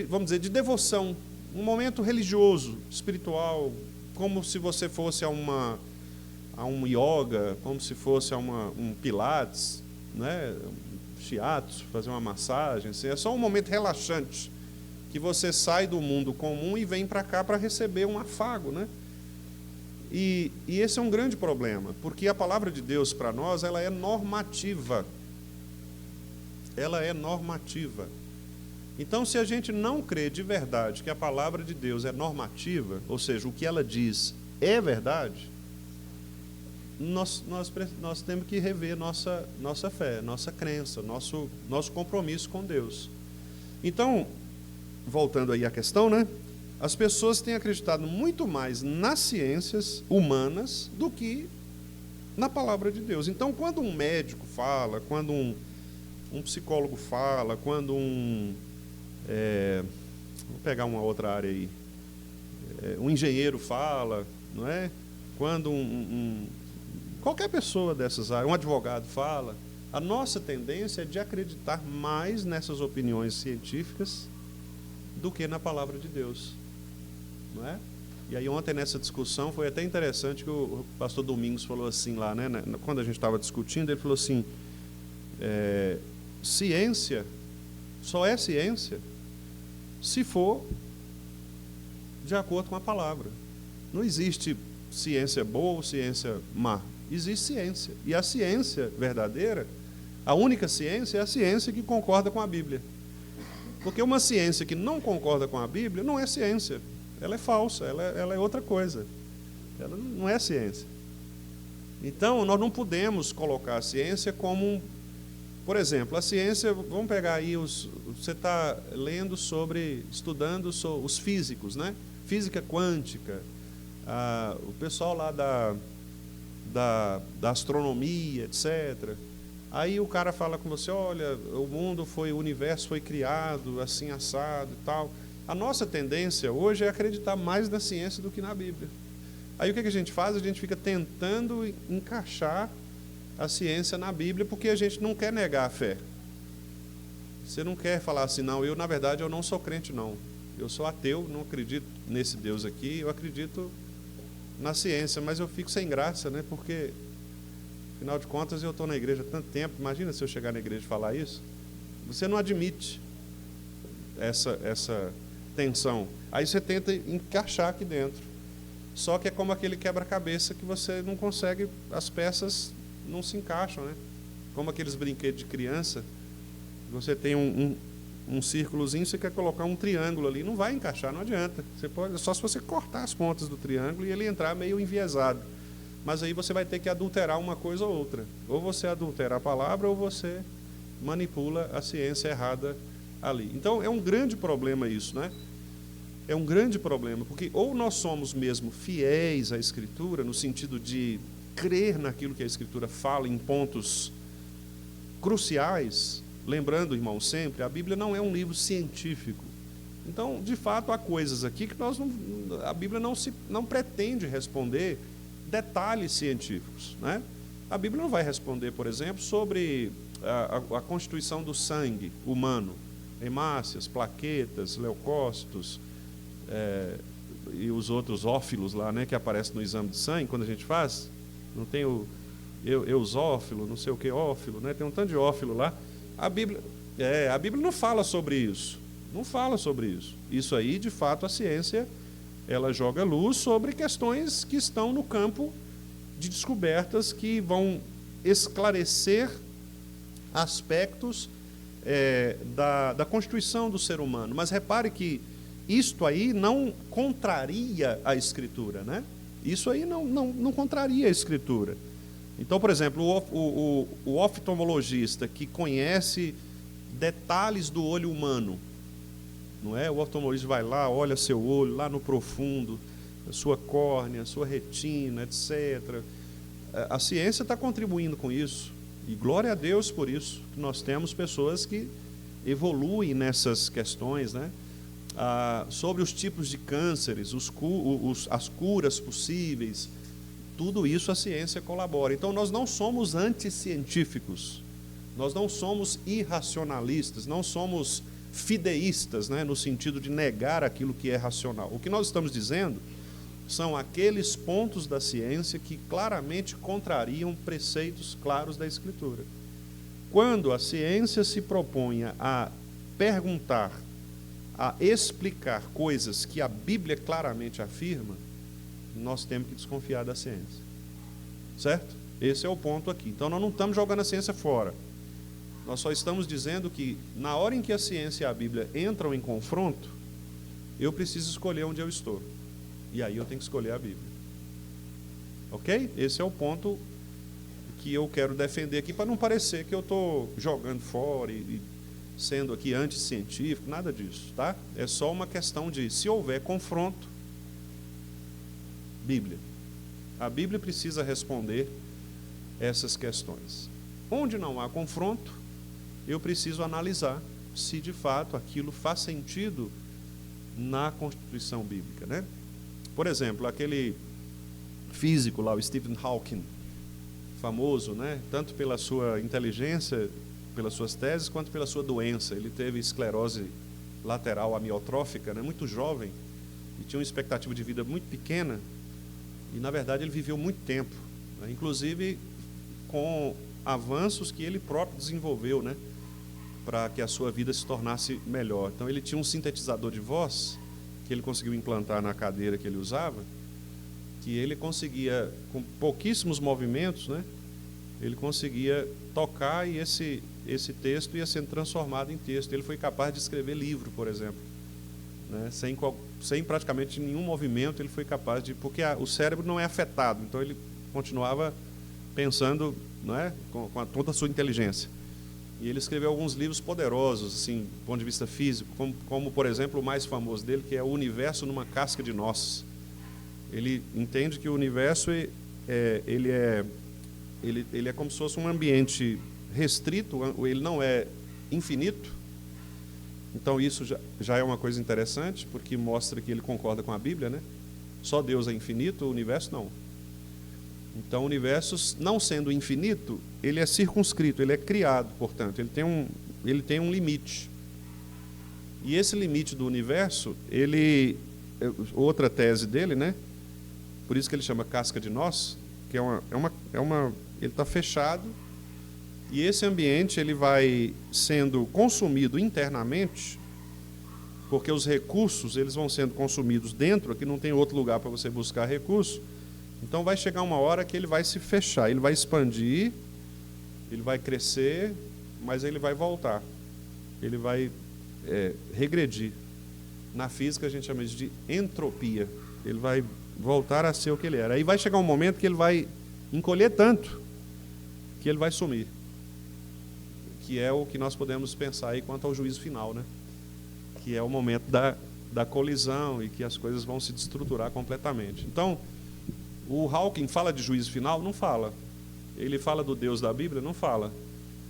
vamos dizer, de devoção, um momento religioso, espiritual, como se você fosse a um yoga, como se fosse a um pilates, né? Shiatsu, fazer uma massagem, assim. É só um momento relaxante, que você sai do mundo comum e vem para cá para receber um afago, né? E esse é um grande problema, porque a palavra de Deus para nós, ela é normativa. Ela é normativa. Então, se a gente não crê de verdade que a palavra de Deus é normativa, ou seja, o que ela diz é verdade, nós temos que rever nossa fé, nossa crença, nosso compromisso com Deus. Então, voltando aí à questão, né? As pessoas têm acreditado muito mais nas ciências humanas do que na palavra de Deus. Então, quando um médico fala, quando um psicólogo fala, quando vou pegar uma outra área aí, um engenheiro fala, não é? Quando qualquer pessoa dessas áreas, um advogado fala, a nossa tendência é de acreditar mais nessas opiniões científicas do que na palavra de Deus, não é? E aí ontem nessa discussão foi até interessante que o pastor Domingos falou assim lá, né? Quando a gente estava discutindo, ele falou assim, ciência só é ciência se for de acordo com a palavra. Não existe ciência boa ou ciência má. Existe ciência. E a ciência verdadeira, a única ciência é a ciência que concorda com a Bíblia. Porque uma ciência que não concorda com a Bíblia não é ciência. Ela é falsa, ela é outra coisa. Ela não é ciência. Então, nós não podemos colocar a ciência como por exemplo, a ciência, vamos pegar aí, você está estudando os físicos, né? Física quântica, o pessoal lá da astronomia, etc. Aí o cara fala com você, olha, o universo foi criado assim, assado e tal. A nossa tendência hoje é acreditar mais na ciência do que na Bíblia. Aí o que a gente faz? A gente fica tentando encaixar a ciência na Bíblia, porque a gente não quer negar a fé. Você não quer falar assim, não, na verdade eu não sou crente não. Eu sou ateu, não acredito nesse Deus aqui, eu acredito na ciência, mas eu fico sem graça, né? Porque, afinal de contas, eu estou na igreja há tanto tempo, imagina se eu chegar na igreja e falar isso. Você não admite essa tensão. Aí você tenta encaixar aqui dentro. Só que é como aquele quebra-cabeça que você não consegue, as peças não se encaixam, né? Como aqueles brinquedos de criança, você tem um círculozinho, você quer colocar um triângulo ali, não vai encaixar, não adianta. Você pode, só se você cortar as pontas do triângulo e ele entrar meio enviesado. Mas aí você vai ter que adulterar uma coisa ou outra. Ou você adultera a palavra, ou você manipula a ciência errada ali. Então é um grande problema isso, né? É um grande problema, porque ou nós somos mesmo fiéis à Escritura, no sentido de crer naquilo que a Escritura fala em pontos cruciais. Lembrando, irmão, sempre, a Bíblia não é um livro científico. Então, de fato, há coisas aqui que a Bíblia não pretende responder detalhes científicos, né? A Bíblia não vai responder, por exemplo, sobre a constituição do sangue humano, hemácias, plaquetas, leucócitos, e os outros ófilos lá, né, que aparecem no exame de sangue, quando a gente faz, não tem o eusófilo, não sei o que, ófilo, né, tem um tanto de ófilo lá. A Bíblia não fala sobre isso. Não fala sobre isso. Isso aí, de fato, a ciência, ela joga luz sobre questões que estão no campo de descobertas que vão esclarecer aspectos da constituição do ser humano. Mas repare que isto aí não contraria a Escritura, né? Isso aí não contraria a Escritura. Então, por exemplo, o oftalmologista que conhece detalhes do olho humano, não é? O oftalmologista vai lá, olha seu olho lá no profundo, a sua córnea, a sua retina, etc. A ciência está contribuindo com isso, e glória a Deus por isso, que nós temos pessoas que evoluem nessas questões, né? Sobre os tipos de cânceres, as curas possíveis, tudo isso a ciência colabora. Então nós não somos anticientíficos, nós não somos irracionalistas, não somos fideístas, né, no sentido de negar aquilo que é racional. O que nós estamos dizendo são aqueles pontos da ciência que claramente contrariam preceitos claros da Escritura. Quando a ciência se propunha a perguntar, a explicar coisas que a Bíblia claramente afirma, nós temos que desconfiar da ciência. Certo? Esse é o ponto aqui. Então nós não estamos jogando a ciência fora. Nós só estamos dizendo que, na hora em que a ciência e a Bíblia entram em confronto, eu preciso escolher onde eu estou. E aí eu tenho que escolher a Bíblia. Ok? Esse é o ponto que eu quero defender aqui, para não parecer que eu estou jogando fora e sendo aqui anticientífico, nada disso, tá? É só uma questão de, se houver confronto, Bíblia. A Bíblia precisa responder essas questões. Onde não há confronto, eu preciso analisar se de fato aquilo faz sentido na Constituição Bíblica, né? Por exemplo, aquele físico lá, o Stephen Hawking, famoso, né? Tanto pela sua inteligência, pelas suas teses, quanto pela sua doença. Ele teve esclerose lateral amiotrófica, né? Muito jovem, e tinha uma expectativa de vida muito pequena, e na verdade ele viveu muito tempo, né? Inclusive com avanços que ele próprio desenvolveu, né, para que a sua vida se tornasse melhor. Então ele tinha um sintetizador de voz que ele conseguiu implantar na cadeira que ele usava, que ele conseguia, com pouquíssimos movimentos, né, ele conseguia tocar, e esse texto ia sendo transformado em texto. Ele foi capaz de escrever livro, por exemplo, né, sem praticamente nenhum movimento. Ele foi capaz de, porque o cérebro não é afetado, então ele continuava pensando, não é, com toda a sua inteligência. E ele escreveu alguns livros poderosos, assim, do ponto de vista físico, como por exemplo, o mais famoso dele, que é O Universo numa Casca de Nozes. Ele entende que o universo ele é como se fosse um ambiente restrito, ele não é infinito. Então isso já é uma coisa interessante, porque mostra que ele concorda com a Bíblia, né? Só Deus é infinito, o universo não. Então o universo, não sendo infinito, ele é circunscrito, ele é criado, portanto, ele tem um limite. E esse limite do universo, outra tese dele, né? Por isso que ele chama casca de nós, que ele está fechado, e esse ambiente ele vai sendo consumido internamente, porque os recursos eles vão sendo consumidos dentro, aqui não tem outro lugar para você buscar recurso. Então vai chegar uma hora que ele vai se fechar, ele vai expandir, ele vai crescer, mas ele vai voltar, ele vai regredir. Na física a gente chama isso de entropia, ele vai voltar a ser o que ele era. Aí vai chegar um momento que ele vai encolher tanto que ele vai sumir, que é o que nós podemos pensar aí quanto ao juízo final, né? Que é o momento da colisão e que as coisas vão se destruturar completamente. Então, o Hawking fala de juízo final? Não fala. Ele fala do Deus da Bíblia? Não fala.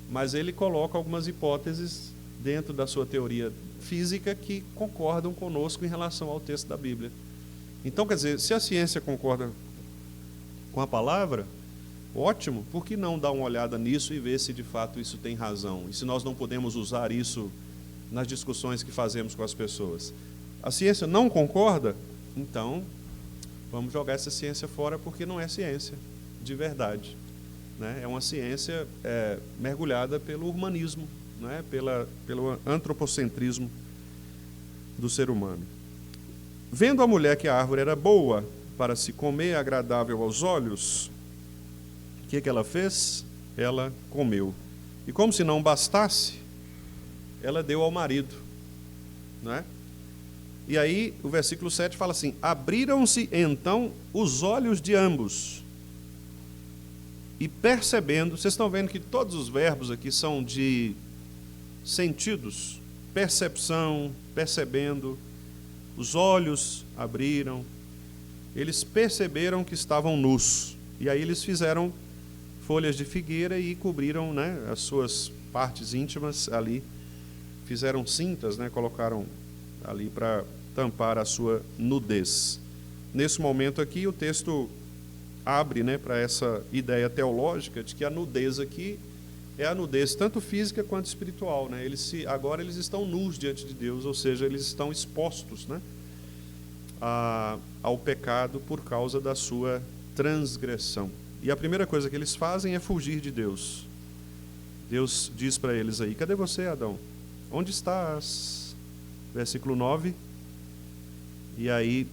Mas ele coloca algumas hipóteses dentro da sua teoria física que concordam conosco em relação ao texto da Bíblia. Então, quer dizer, se a ciência concorda com a palavra, ótimo, por que não dar uma olhada nisso e ver se de fato isso tem razão? E se nós não podemos usar isso nas discussões que fazemos com as pessoas? A ciência não concorda? Então, vamos jogar essa ciência fora porque não é ciência de verdade, né? É uma ciência mergulhada pelo humanismo, né? Pelo antropocentrismo do ser humano. Vendo a mulher que a árvore era boa para se comer, agradável aos olhos, o que ela fez? Ela comeu. E como se não bastasse, ela deu ao marido, né? E aí o versículo 7 fala assim: abriram-se então os olhos de ambos, e percebendo, vocês estão vendo que todos os verbos aqui são de sentidos, percepção, percebendo, os olhos abriram, eles perceberam que estavam nus, e aí eles fizeram folhas de figueira e cobriram, né, as suas partes íntimas ali, fizeram cintas, né, colocaram ali para tampar a sua nudez. Nesse momento aqui, o texto abre, né, para essa ideia teológica de que a nudez aqui é a nudez tanto física quanto espiritual, né? Agora eles estão nus diante de Deus, ou seja, eles estão expostos, né, ao pecado por causa da sua transgressão. E a primeira coisa que eles fazem é fugir de Deus. Deus diz para eles aí: cadê você, Adão? Onde estás? Versículo 9. E aí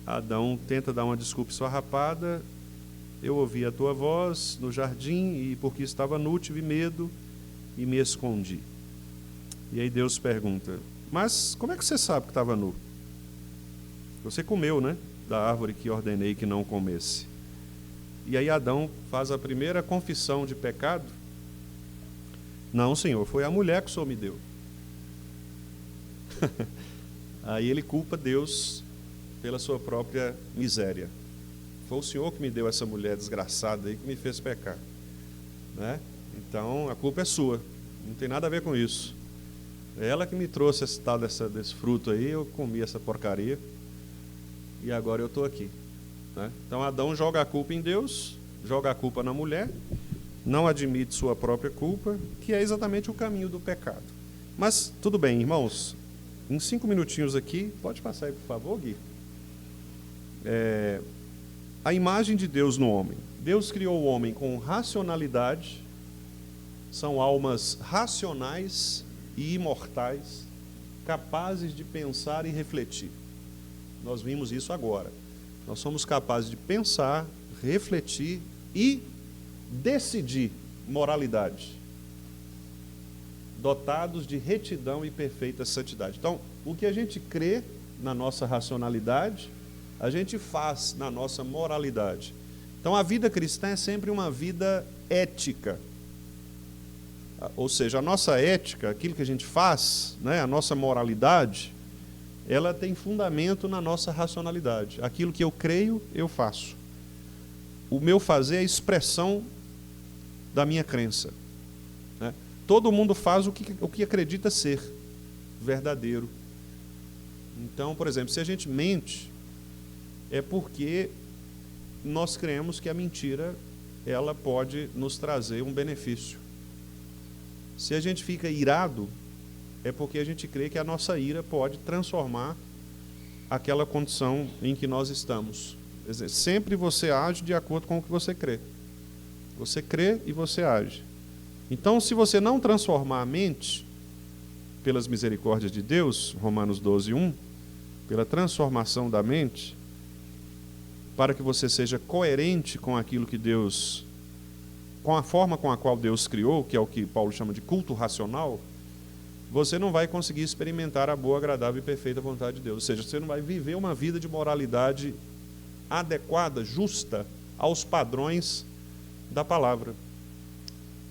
Adão tenta dar uma desculpa esfarrapada. Eu ouvi a tua voz no jardim, e porque estava nu tive medo e me escondi. E aí Deus pergunta: mas como é que você sabe que estava nu? Você comeu, né, da árvore que ordenei que não comesse. E aí Adão faz a primeira confissão de pecado: não, Senhor, foi a mulher que o Senhor me deu. Aí ele culpa Deus pela sua própria miséria. Foi o Senhor que me deu essa mulher desgraçada aí, que me fez pecar, né? Então a culpa é sua, não tem nada a ver com isso. É ela que me trouxe esse tal desse fruto aí, eu comi essa porcaria e agora eu estou aqui, né? Então Adão joga a culpa em Deus, joga a culpa na mulher, não admite sua própria culpa, que é exatamente o caminho do pecado. Mas tudo bem, irmãos, em 5 minutinhos aqui, pode passar aí por favor, Gui. A imagem de Deus no homem. Deus criou o homem com racionalidade, são almas racionais e imortais, capazes de pensar e refletir. Nós vimos isso agora. Nós somos capazes de pensar, refletir e decidir moralidade, dotados de retidão e perfeita santidade. Então, o que a gente crê na nossa racionalidade, a gente faz na nossa moralidade. Então, a vida cristã é sempre uma vida ética. Ou seja, a nossa ética, aquilo que a gente faz, né, a nossa moralidade, ela tem fundamento na nossa racionalidade. Aquilo que eu creio, eu faço. O meu fazer é a expressão da minha crença, né? Todo mundo faz o que acredita ser verdadeiro. Então, por exemplo, se a gente mente, é porque nós cremos que a mentira ela pode nos trazer um benefício. Se a gente fica irado, é porque a gente crê que a nossa ira pode transformar aquela condição em que nós estamos. Quer dizer, sempre você age de acordo com o que você crê. Você crê e você age. Então, se você não transformar a mente, pelas misericórdias de Deus, Romanos 12, 1, pela transformação da mente, para que você seja coerente com aquilo que Deus, com a forma com a qual Deus criou, que é o que Paulo chama de culto racional, você não vai conseguir experimentar a boa, agradável e perfeita vontade de Deus. Ou seja, você não vai viver uma vida de moralidade adequada, justa, aos padrões da palavra.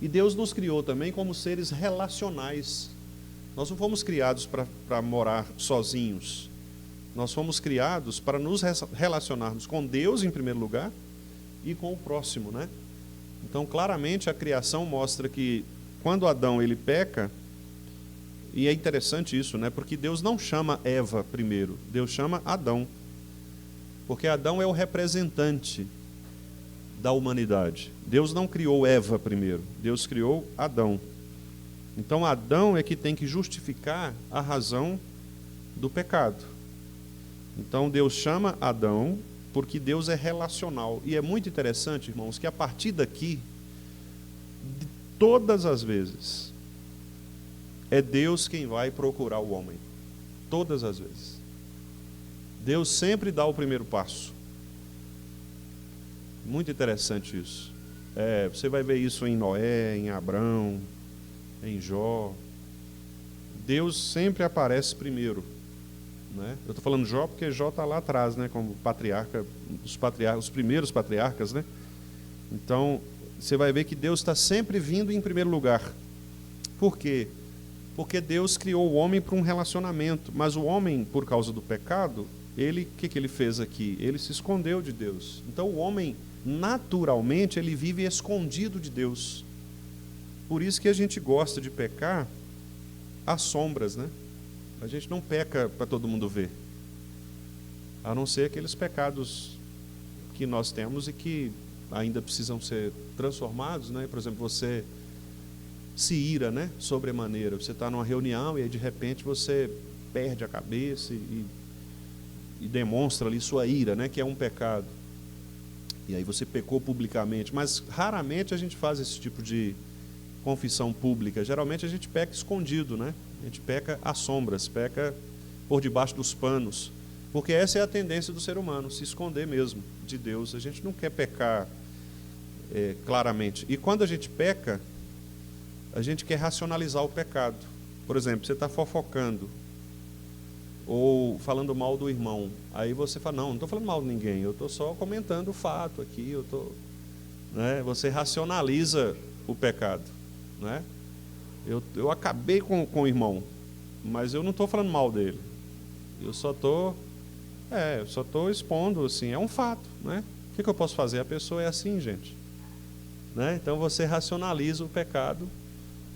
E Deus nos criou também como seres relacionais. Nós não fomos criados para morar sozinhos. Nós fomos criados para nos relacionarmos com Deus, em primeiro lugar, e com o próximo, né? Então, claramente, a criação mostra que, quando Adão ele peca, e é interessante isso, né? Porque Deus não chama Eva primeiro, Deus chama Adão. Porque Adão é o representante da humanidade. Deus não criou Eva primeiro, Deus criou Adão. Então, Adão é que tem que justificar a razão do pecado. Então Deus chama Adão porque Deus é relacional. E é muito interessante, irmãos, que a partir daqui, todas as vezes, é Deus quem vai procurar o homem. Todas as vezes. Deus sempre dá o primeiro passo. Muito interessante isso. Você vai ver isso em Noé, em Abrão, em Jó. Deus sempre aparece primeiro. Né? Eu estou falando Jó porque Jó está lá atrás, né? Como patriarca, os primeiros patriarcas. Né? Então, você vai ver que Deus está sempre vindo em primeiro lugar. Por quê? Porque Deus criou o homem para um relacionamento. Mas o homem, por causa do pecado, o que ele fez aqui? Ele se escondeu de Deus. Então o homem, naturalmente, ele vive escondido de Deus. Por isso que a gente gosta de pecar às sombras, né? A gente não peca para todo mundo ver. A não ser aqueles pecados que nós temos e que ainda precisam ser transformados, né? Por exemplo, você se ira, né? Sobremaneira. Você está numa reunião e aí de repente você perde a cabeça e demonstra ali sua ira, né? Que é um pecado. E aí você pecou publicamente. Mas raramente a gente faz esse tipo de confissão pública. Geralmente a gente peca escondido, né? A gente peca às sombras, peca por debaixo dos panos. Porque essa é a tendência do ser humano, se esconder mesmo de Deus. A gente não quer pecar claramente. E quando a gente peca, a gente quer racionalizar o pecado. Por exemplo, você está fofocando ou falando mal do irmão. Aí você fala, não estou falando mal de ninguém, eu estou só comentando o fato aqui. Né? Você racionaliza o pecado. Né? Eu acabei com o irmão, mas eu não estou falando mal dele. Eu só estou expondo, assim, é um fato. Né? O que eu posso fazer? A pessoa é assim, gente. Né? Então você racionaliza o pecado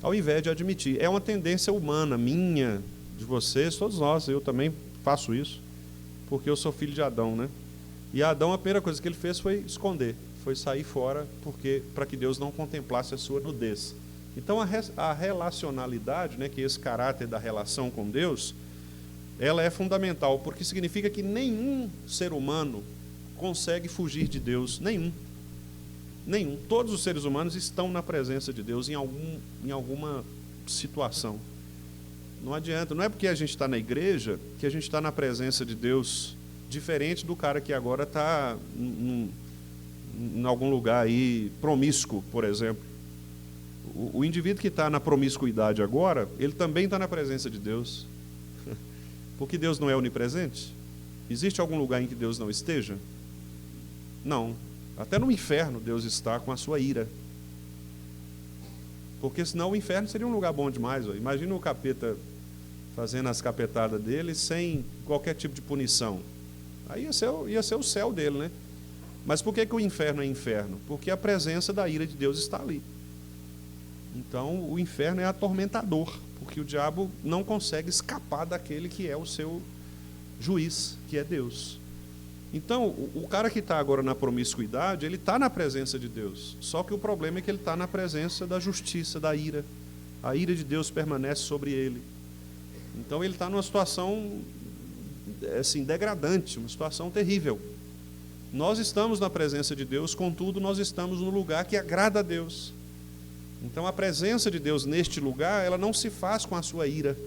ao invés de admitir. É uma tendência humana, minha, de vocês, todos nós. Eu também faço isso, porque eu sou filho de Adão, né? E Adão, a primeira coisa que ele fez foi esconder, foi sair fora, para que Deus não contemplasse a sua nudez. Então a relacionalidade, né, que é esse caráter da relação com Deus, ela é fundamental, porque significa que nenhum ser humano consegue fugir de Deus, nenhum. Todos os seres humanos estão na presença de Deus em alguma situação. Não adianta, não é porque a gente está na igreja que a gente está na presença de Deus, diferente do cara que agora está em algum lugar aí promíscuo, por exemplo. O indivíduo que está na promiscuidade agora, ele também está na presença de Deus. Porque Deus não é onipresente? Existe algum lugar em que Deus não esteja? Não. Até no inferno Deus está com a sua ira. Porque senão o inferno seria um lugar bom demais. Ó. Imagina o capeta fazendo as capetadas dele sem qualquer tipo de punição. Aí ia ser o céu dele, né? Mas por que o inferno é inferno? Porque a presença da ira de Deus está ali. Então o inferno é atormentador, porque o diabo não consegue escapar daquele que é o seu juiz, que é Deus. Então, o cara que está agora na promiscuidade, ele está na presença de Deus. Só que o problema é que ele está na presença da justiça, da ira. A ira de Deus permanece sobre ele. Então, ele está numa situação assim, degradante, uma situação terrível. Nós estamos na presença de Deus, contudo, nós estamos no lugar que agrada a Deus. Então, a presença de Deus neste lugar, ela não se faz com a sua ira,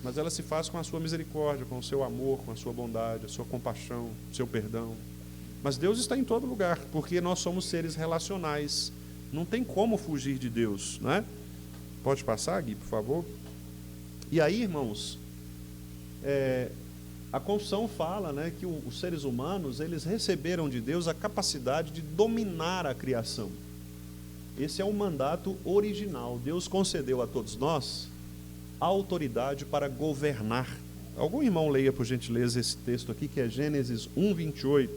mas ela se faz com a sua misericórdia, com o seu amor, com a sua bondade, a sua compaixão, o seu perdão. Mas Deus está em todo lugar, porque nós somos seres relacionais. Não tem como fugir de Deus, não é? Pode passar, Gui, por favor? E aí, irmãos, a confissão fala, né, que os seres humanos, eles receberam de Deus a capacidade de dominar a criação. Esse é o mandato original. Deus concedeu a todos nós a autoridade para governar. Algum irmão leia, por gentileza, esse texto aqui, que é Gênesis 1:28.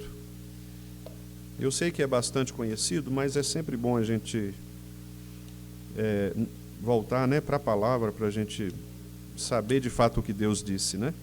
Eu sei que é bastante conhecido, mas é sempre bom a gente voltar, né, para a palavra, para a gente saber de fato o que Deus disse, né?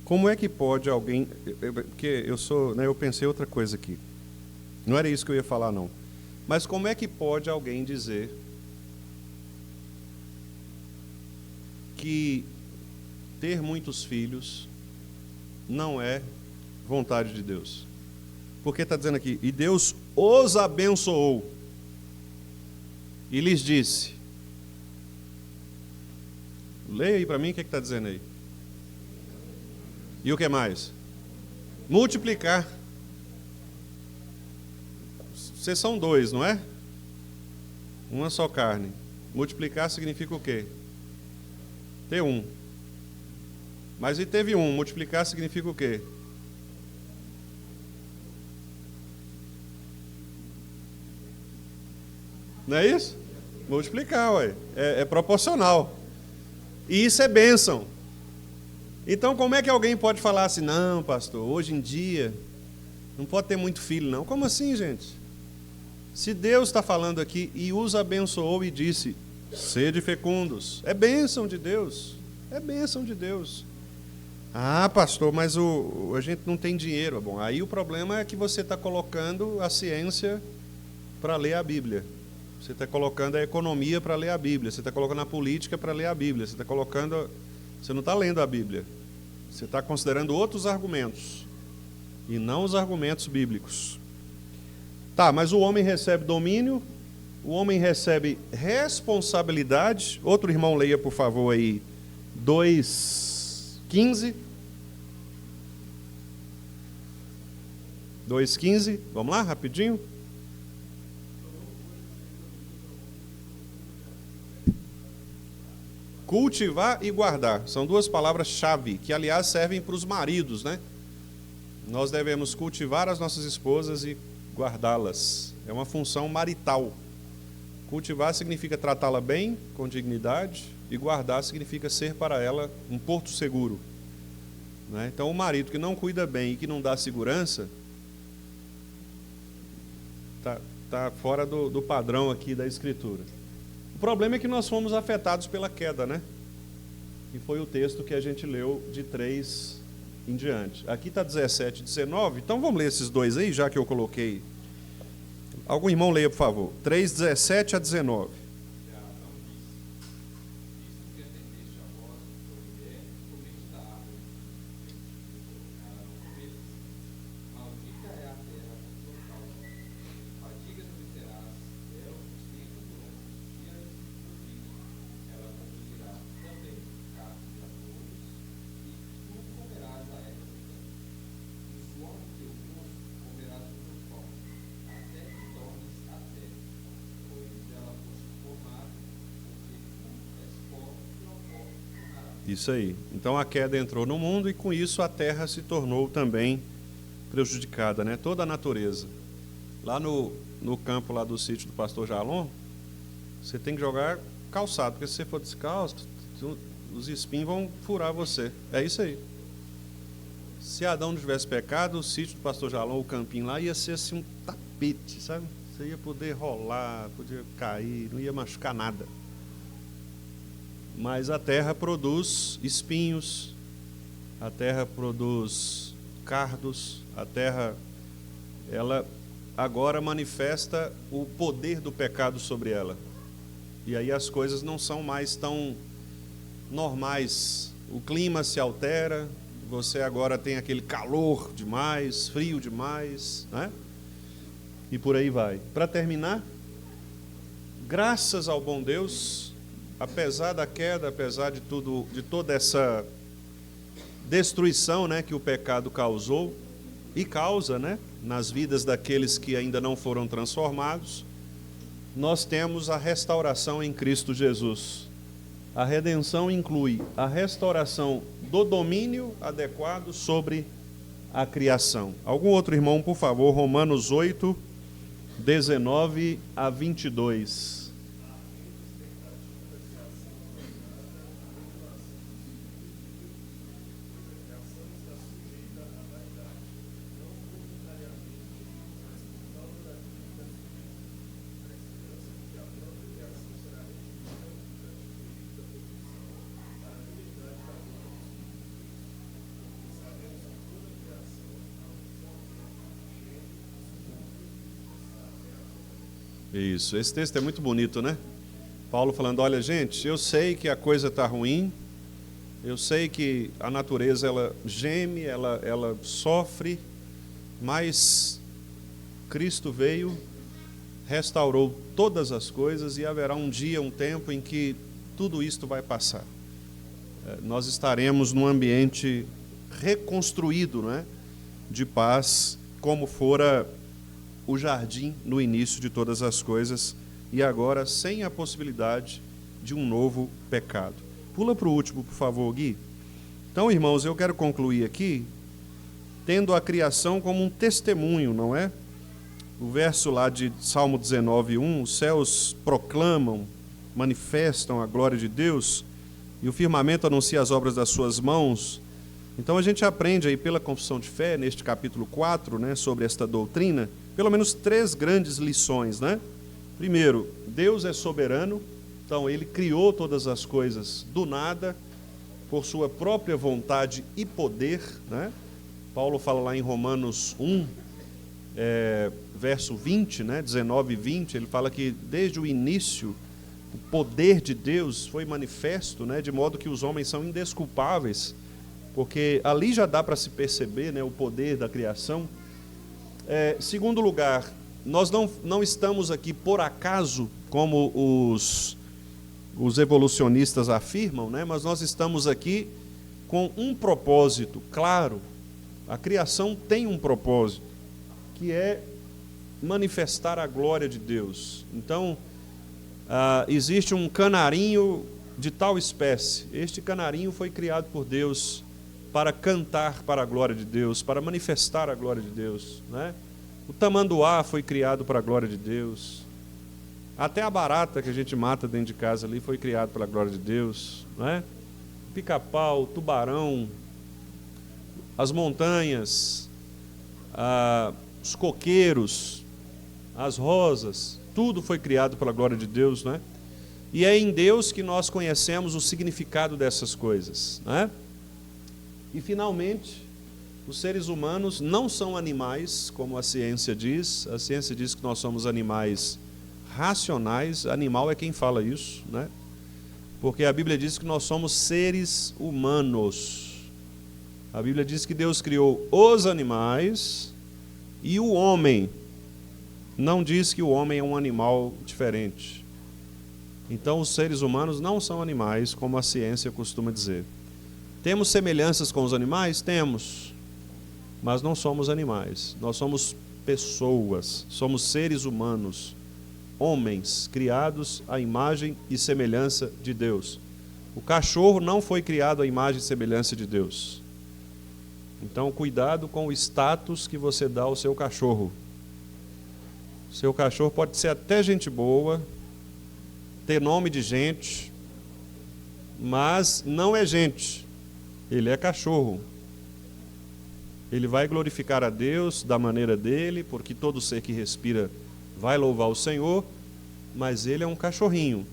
Como é que pode alguém... Porque eu pensei outra coisa aqui. Não era isso que eu ia falar, não. Mas como é que pode alguém dizer que ter muitos filhos não é vontade de Deus? Porque está dizendo aqui, e Deus os abençoou e lhes disse. Leia aí para mim o que está dizendo aí. E o que mais? Multiplicar. Vocês são dois, não é? Uma só carne. Multiplicar significa o quê? Ter um. Mas e teve um, multiplicar significa o quê? Não é isso? Multiplicar, ué. É proporcional. E isso é bênção. Então, como é que alguém pode falar assim, não, pastor, hoje em dia não pode ter muito filho, não? Como assim, gente? Se Deus está falando aqui e os abençoou e disse, sede fecundos, é bênção de Deus. É bênção de Deus. Ah, pastor, mas a gente não tem dinheiro. Bom, aí o problema é que você está colocando a ciência para ler a Bíblia. Você está colocando a economia para ler a Bíblia. Você está colocando a política para ler a Bíblia. Você não está lendo a Bíblia. Você está considerando outros argumentos e não os argumentos bíblicos. Tá, mas o homem recebe domínio, o homem recebe responsabilidade. Outro irmão leia, por favor, aí, 2:15. 2:15, vamos lá, rapidinho. Cultivar e guardar, são duas palavras-chave, que aliás servem para os maridos, né? Nós devemos cultivar as nossas esposas e guardá-las. É uma função marital. Cultivar significa tratá-la bem, com dignidade, e guardar significa ser para ela um porto seguro. Né? Então, o marido que não cuida bem e que não dá segurança, está fora do padrão aqui da Escritura. O problema é que nós fomos afetados pela queda, né? Que foi o texto que a gente leu de 3 em diante. Aqui está 17 e 19, então vamos ler esses dois aí, já que eu coloquei. Algum irmão leia, por favor. 3, 17 a 19. Isso aí. Então a queda entrou no mundo e com isso a terra se tornou também prejudicada, né? Toda a natureza. Lá no campo lá do sítio do pastor Jalon, você tem que jogar calçado, porque se você for descalço, os espinhos vão furar você. É isso aí. Se Adão não tivesse pecado, o sítio do pastor Jalon, o campinho lá, ia ser assim um tapete, sabe? Você ia poder rolar, podia cair, não ia machucar nada. Mas a terra produz espinhos, a terra produz cardos, a terra, ela agora manifesta o poder do pecado sobre ela. E aí as coisas não são mais tão normais. O clima se altera, você agora tem aquele calor demais, frio demais, né? E por aí vai. Para terminar, graças ao bom Deus, apesar da queda, apesar de toda essa destruição, né, que o pecado causou e causa, né, nas vidas daqueles que ainda não foram transformados, nós temos a restauração em Cristo Jesus. A redenção inclui a restauração do domínio adequado sobre a criação. Algum outro irmão, por favor, Romanos 8, 19 a 22. Isso, esse texto é muito bonito, né? Paulo falando, olha gente, eu sei que a coisa está ruim, eu sei que a natureza ela geme, ela sofre, mas Cristo veio, restaurou todas as coisas e haverá um dia, um tempo em que tudo isto vai passar. Nós estaremos num ambiente reconstruído, né, de paz, como fora o jardim no início de todas as coisas, e agora sem a possibilidade de um novo pecado. Pula para o último, por favor, Gui. Então, irmãos, eu quero concluir aqui, tendo a criação como um testemunho, não é? O verso lá de Salmo 19:1, os céus proclamam, manifestam a glória de Deus, e o firmamento anuncia as obras das suas mãos. Então a gente aprende aí pela confissão de fé, neste capítulo 4, né, sobre esta doutrina, pelo menos 3 grandes lições, né? Primeiro, Deus é soberano, então Ele criou todas as coisas do nada, por sua própria vontade e poder, né? Paulo fala lá em Romanos 1, verso 20, né, 19 e 20, ele fala que desde o início o poder de Deus foi manifesto, né, de modo que os homens são indesculpáveis, porque ali já dá para se perceber, né, o poder da criação. Segundo lugar, nós não estamos aqui por acaso, como os evolucionistas afirmam, né, mas nós estamos aqui com um propósito claro. A criação tem um propósito, que é manifestar a glória de Deus. Então, existe um canarinho de tal espécie. Este canarinho foi criado por Deus para cantar para a glória de Deus, para manifestar a glória de Deus, né? O tamanduá foi criado para a glória de Deus. Até a barata que a gente mata dentro de casa ali foi criado pela glória de Deus, né? O pica-pau, o tubarão, as montanhas, os coqueiros, as rosas, tudo foi criado pela glória de Deus, né? E é em Deus que nós conhecemos o significado dessas coisas, né? E finalmente, os seres humanos não são animais, como a ciência diz. A ciência diz que nós somos animais racionais. Animal é quem fala isso, né? Porque a Bíblia diz que nós somos seres humanos. A Bíblia diz que Deus criou os animais e o homem. Não diz que o homem é um animal diferente. Então, os seres humanos não são animais, como a ciência costuma dizer. Temos semelhanças com os animais? Temos. Mas não somos animais. Nós somos pessoas, somos seres humanos, homens criados à imagem e semelhança de Deus. O cachorro não foi criado à imagem e semelhança de Deus. Então, cuidado com o status que você dá ao seu cachorro. Seu cachorro pode ser até gente boa, ter nome de gente, mas não é gente. Ele é cachorro. Ele vai glorificar a Deus da maneira dele, porque todo ser que respira vai louvar o Senhor, mas ele é um cachorrinho.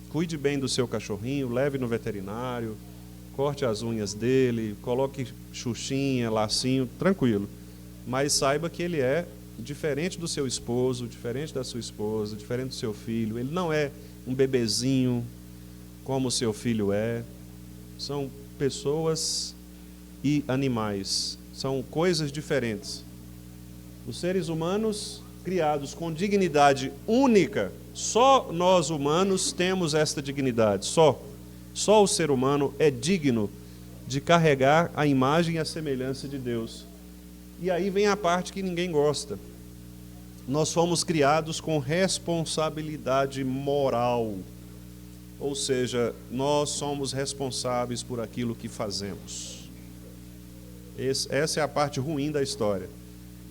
Cuide bem do seu cachorrinho, leve no veterinário, corte as unhas dele, coloque xuxinha, lacinho, tranquilo. Mas saiba que ele é diferente do seu esposo, diferente da sua esposa, diferente do seu filho. Ele não é um bebezinho como o seu filho é. São pessoas e animais. São coisas diferentes. Os seres humanos, criados com dignidade única, só nós humanos temos esta dignidade. Só o ser humano é digno de carregar a imagem e a semelhança de Deus. E aí vem a parte que ninguém gosta. Nós fomos criados com responsabilidade moral. Ou seja, nós somos responsáveis por aquilo que fazemos. Essa é a parte ruim da história.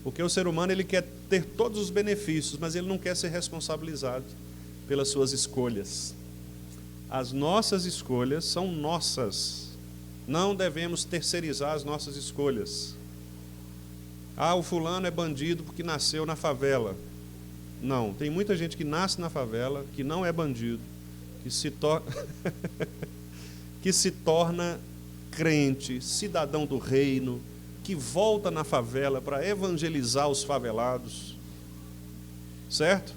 Porque o ser humano ele quer ter todos os benefícios, mas ele não quer ser responsabilizado pelas suas escolhas. As nossas escolhas são nossas. Não devemos terceirizar as nossas escolhas. O fulano é bandido porque nasceu na favela. Não, tem muita gente que nasce na favela, que não é bandido, que se torna crente, cidadão do reino, que volta na favela para evangelizar os favelados. Certo?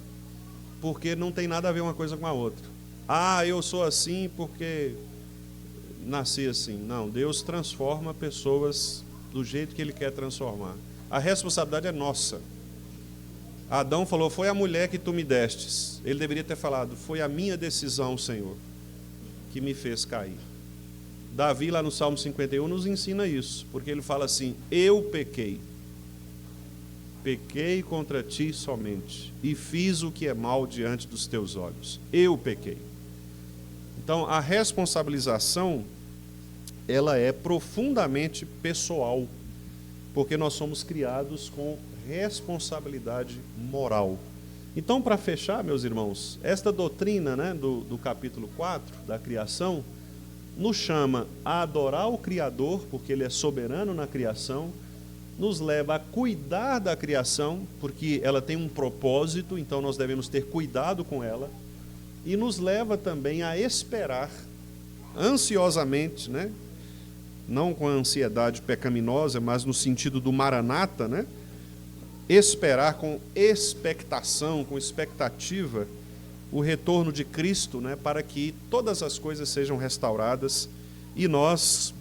porque não tem nada a ver uma coisa com a outra. Ah, eu sou assim porque nasci assim. Não, Deus transforma pessoas do jeito que Ele quer transformar. A responsabilidade é nossa. Adão falou, foi a mulher que tu me destes. Ele deveria ter falado, foi a minha decisão, Senhor, que me fez cair. Davi, lá no Salmo 51, nos ensina isso, porque ele fala assim, eu pequei. Pequei contra ti somente, e fiz o que é mal diante dos teus olhos. Eu pequei. Então, a responsabilização, ela é profundamente pessoal, porque nós somos criados com responsabilidade moral. Então, para fechar, meus irmãos, esta doutrina, né, do capítulo 4, da criação, nos chama a adorar o Criador, porque Ele é soberano na criação, nos leva a cuidar da criação, porque ela tem um propósito, então nós devemos ter cuidado com ela, e nos leva também a esperar ansiosamente, né? Não com a ansiedade pecaminosa, mas no sentido do Maranata, né? Esperar com expectação, com expectativa, o retorno de Cristo, né? Para que todas as coisas sejam restauradas e nós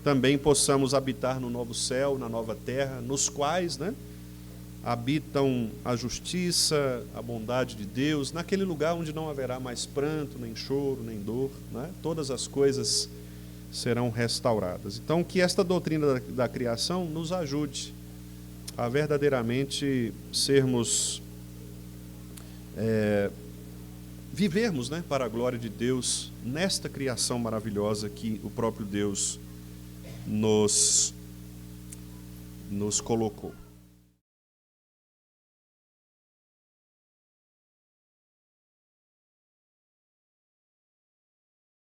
também possamos habitar no novo céu, na nova terra, nos quais, né, habitam a justiça, a bondade de Deus, naquele lugar onde não haverá mais pranto, nem choro, nem dor, né? Todas as coisas serão restauradas. Então, que esta doutrina da criação nos ajude a verdadeiramente sermos, vivermos, né, para a glória de Deus nesta criação maravilhosa que o próprio Deus nos colocou.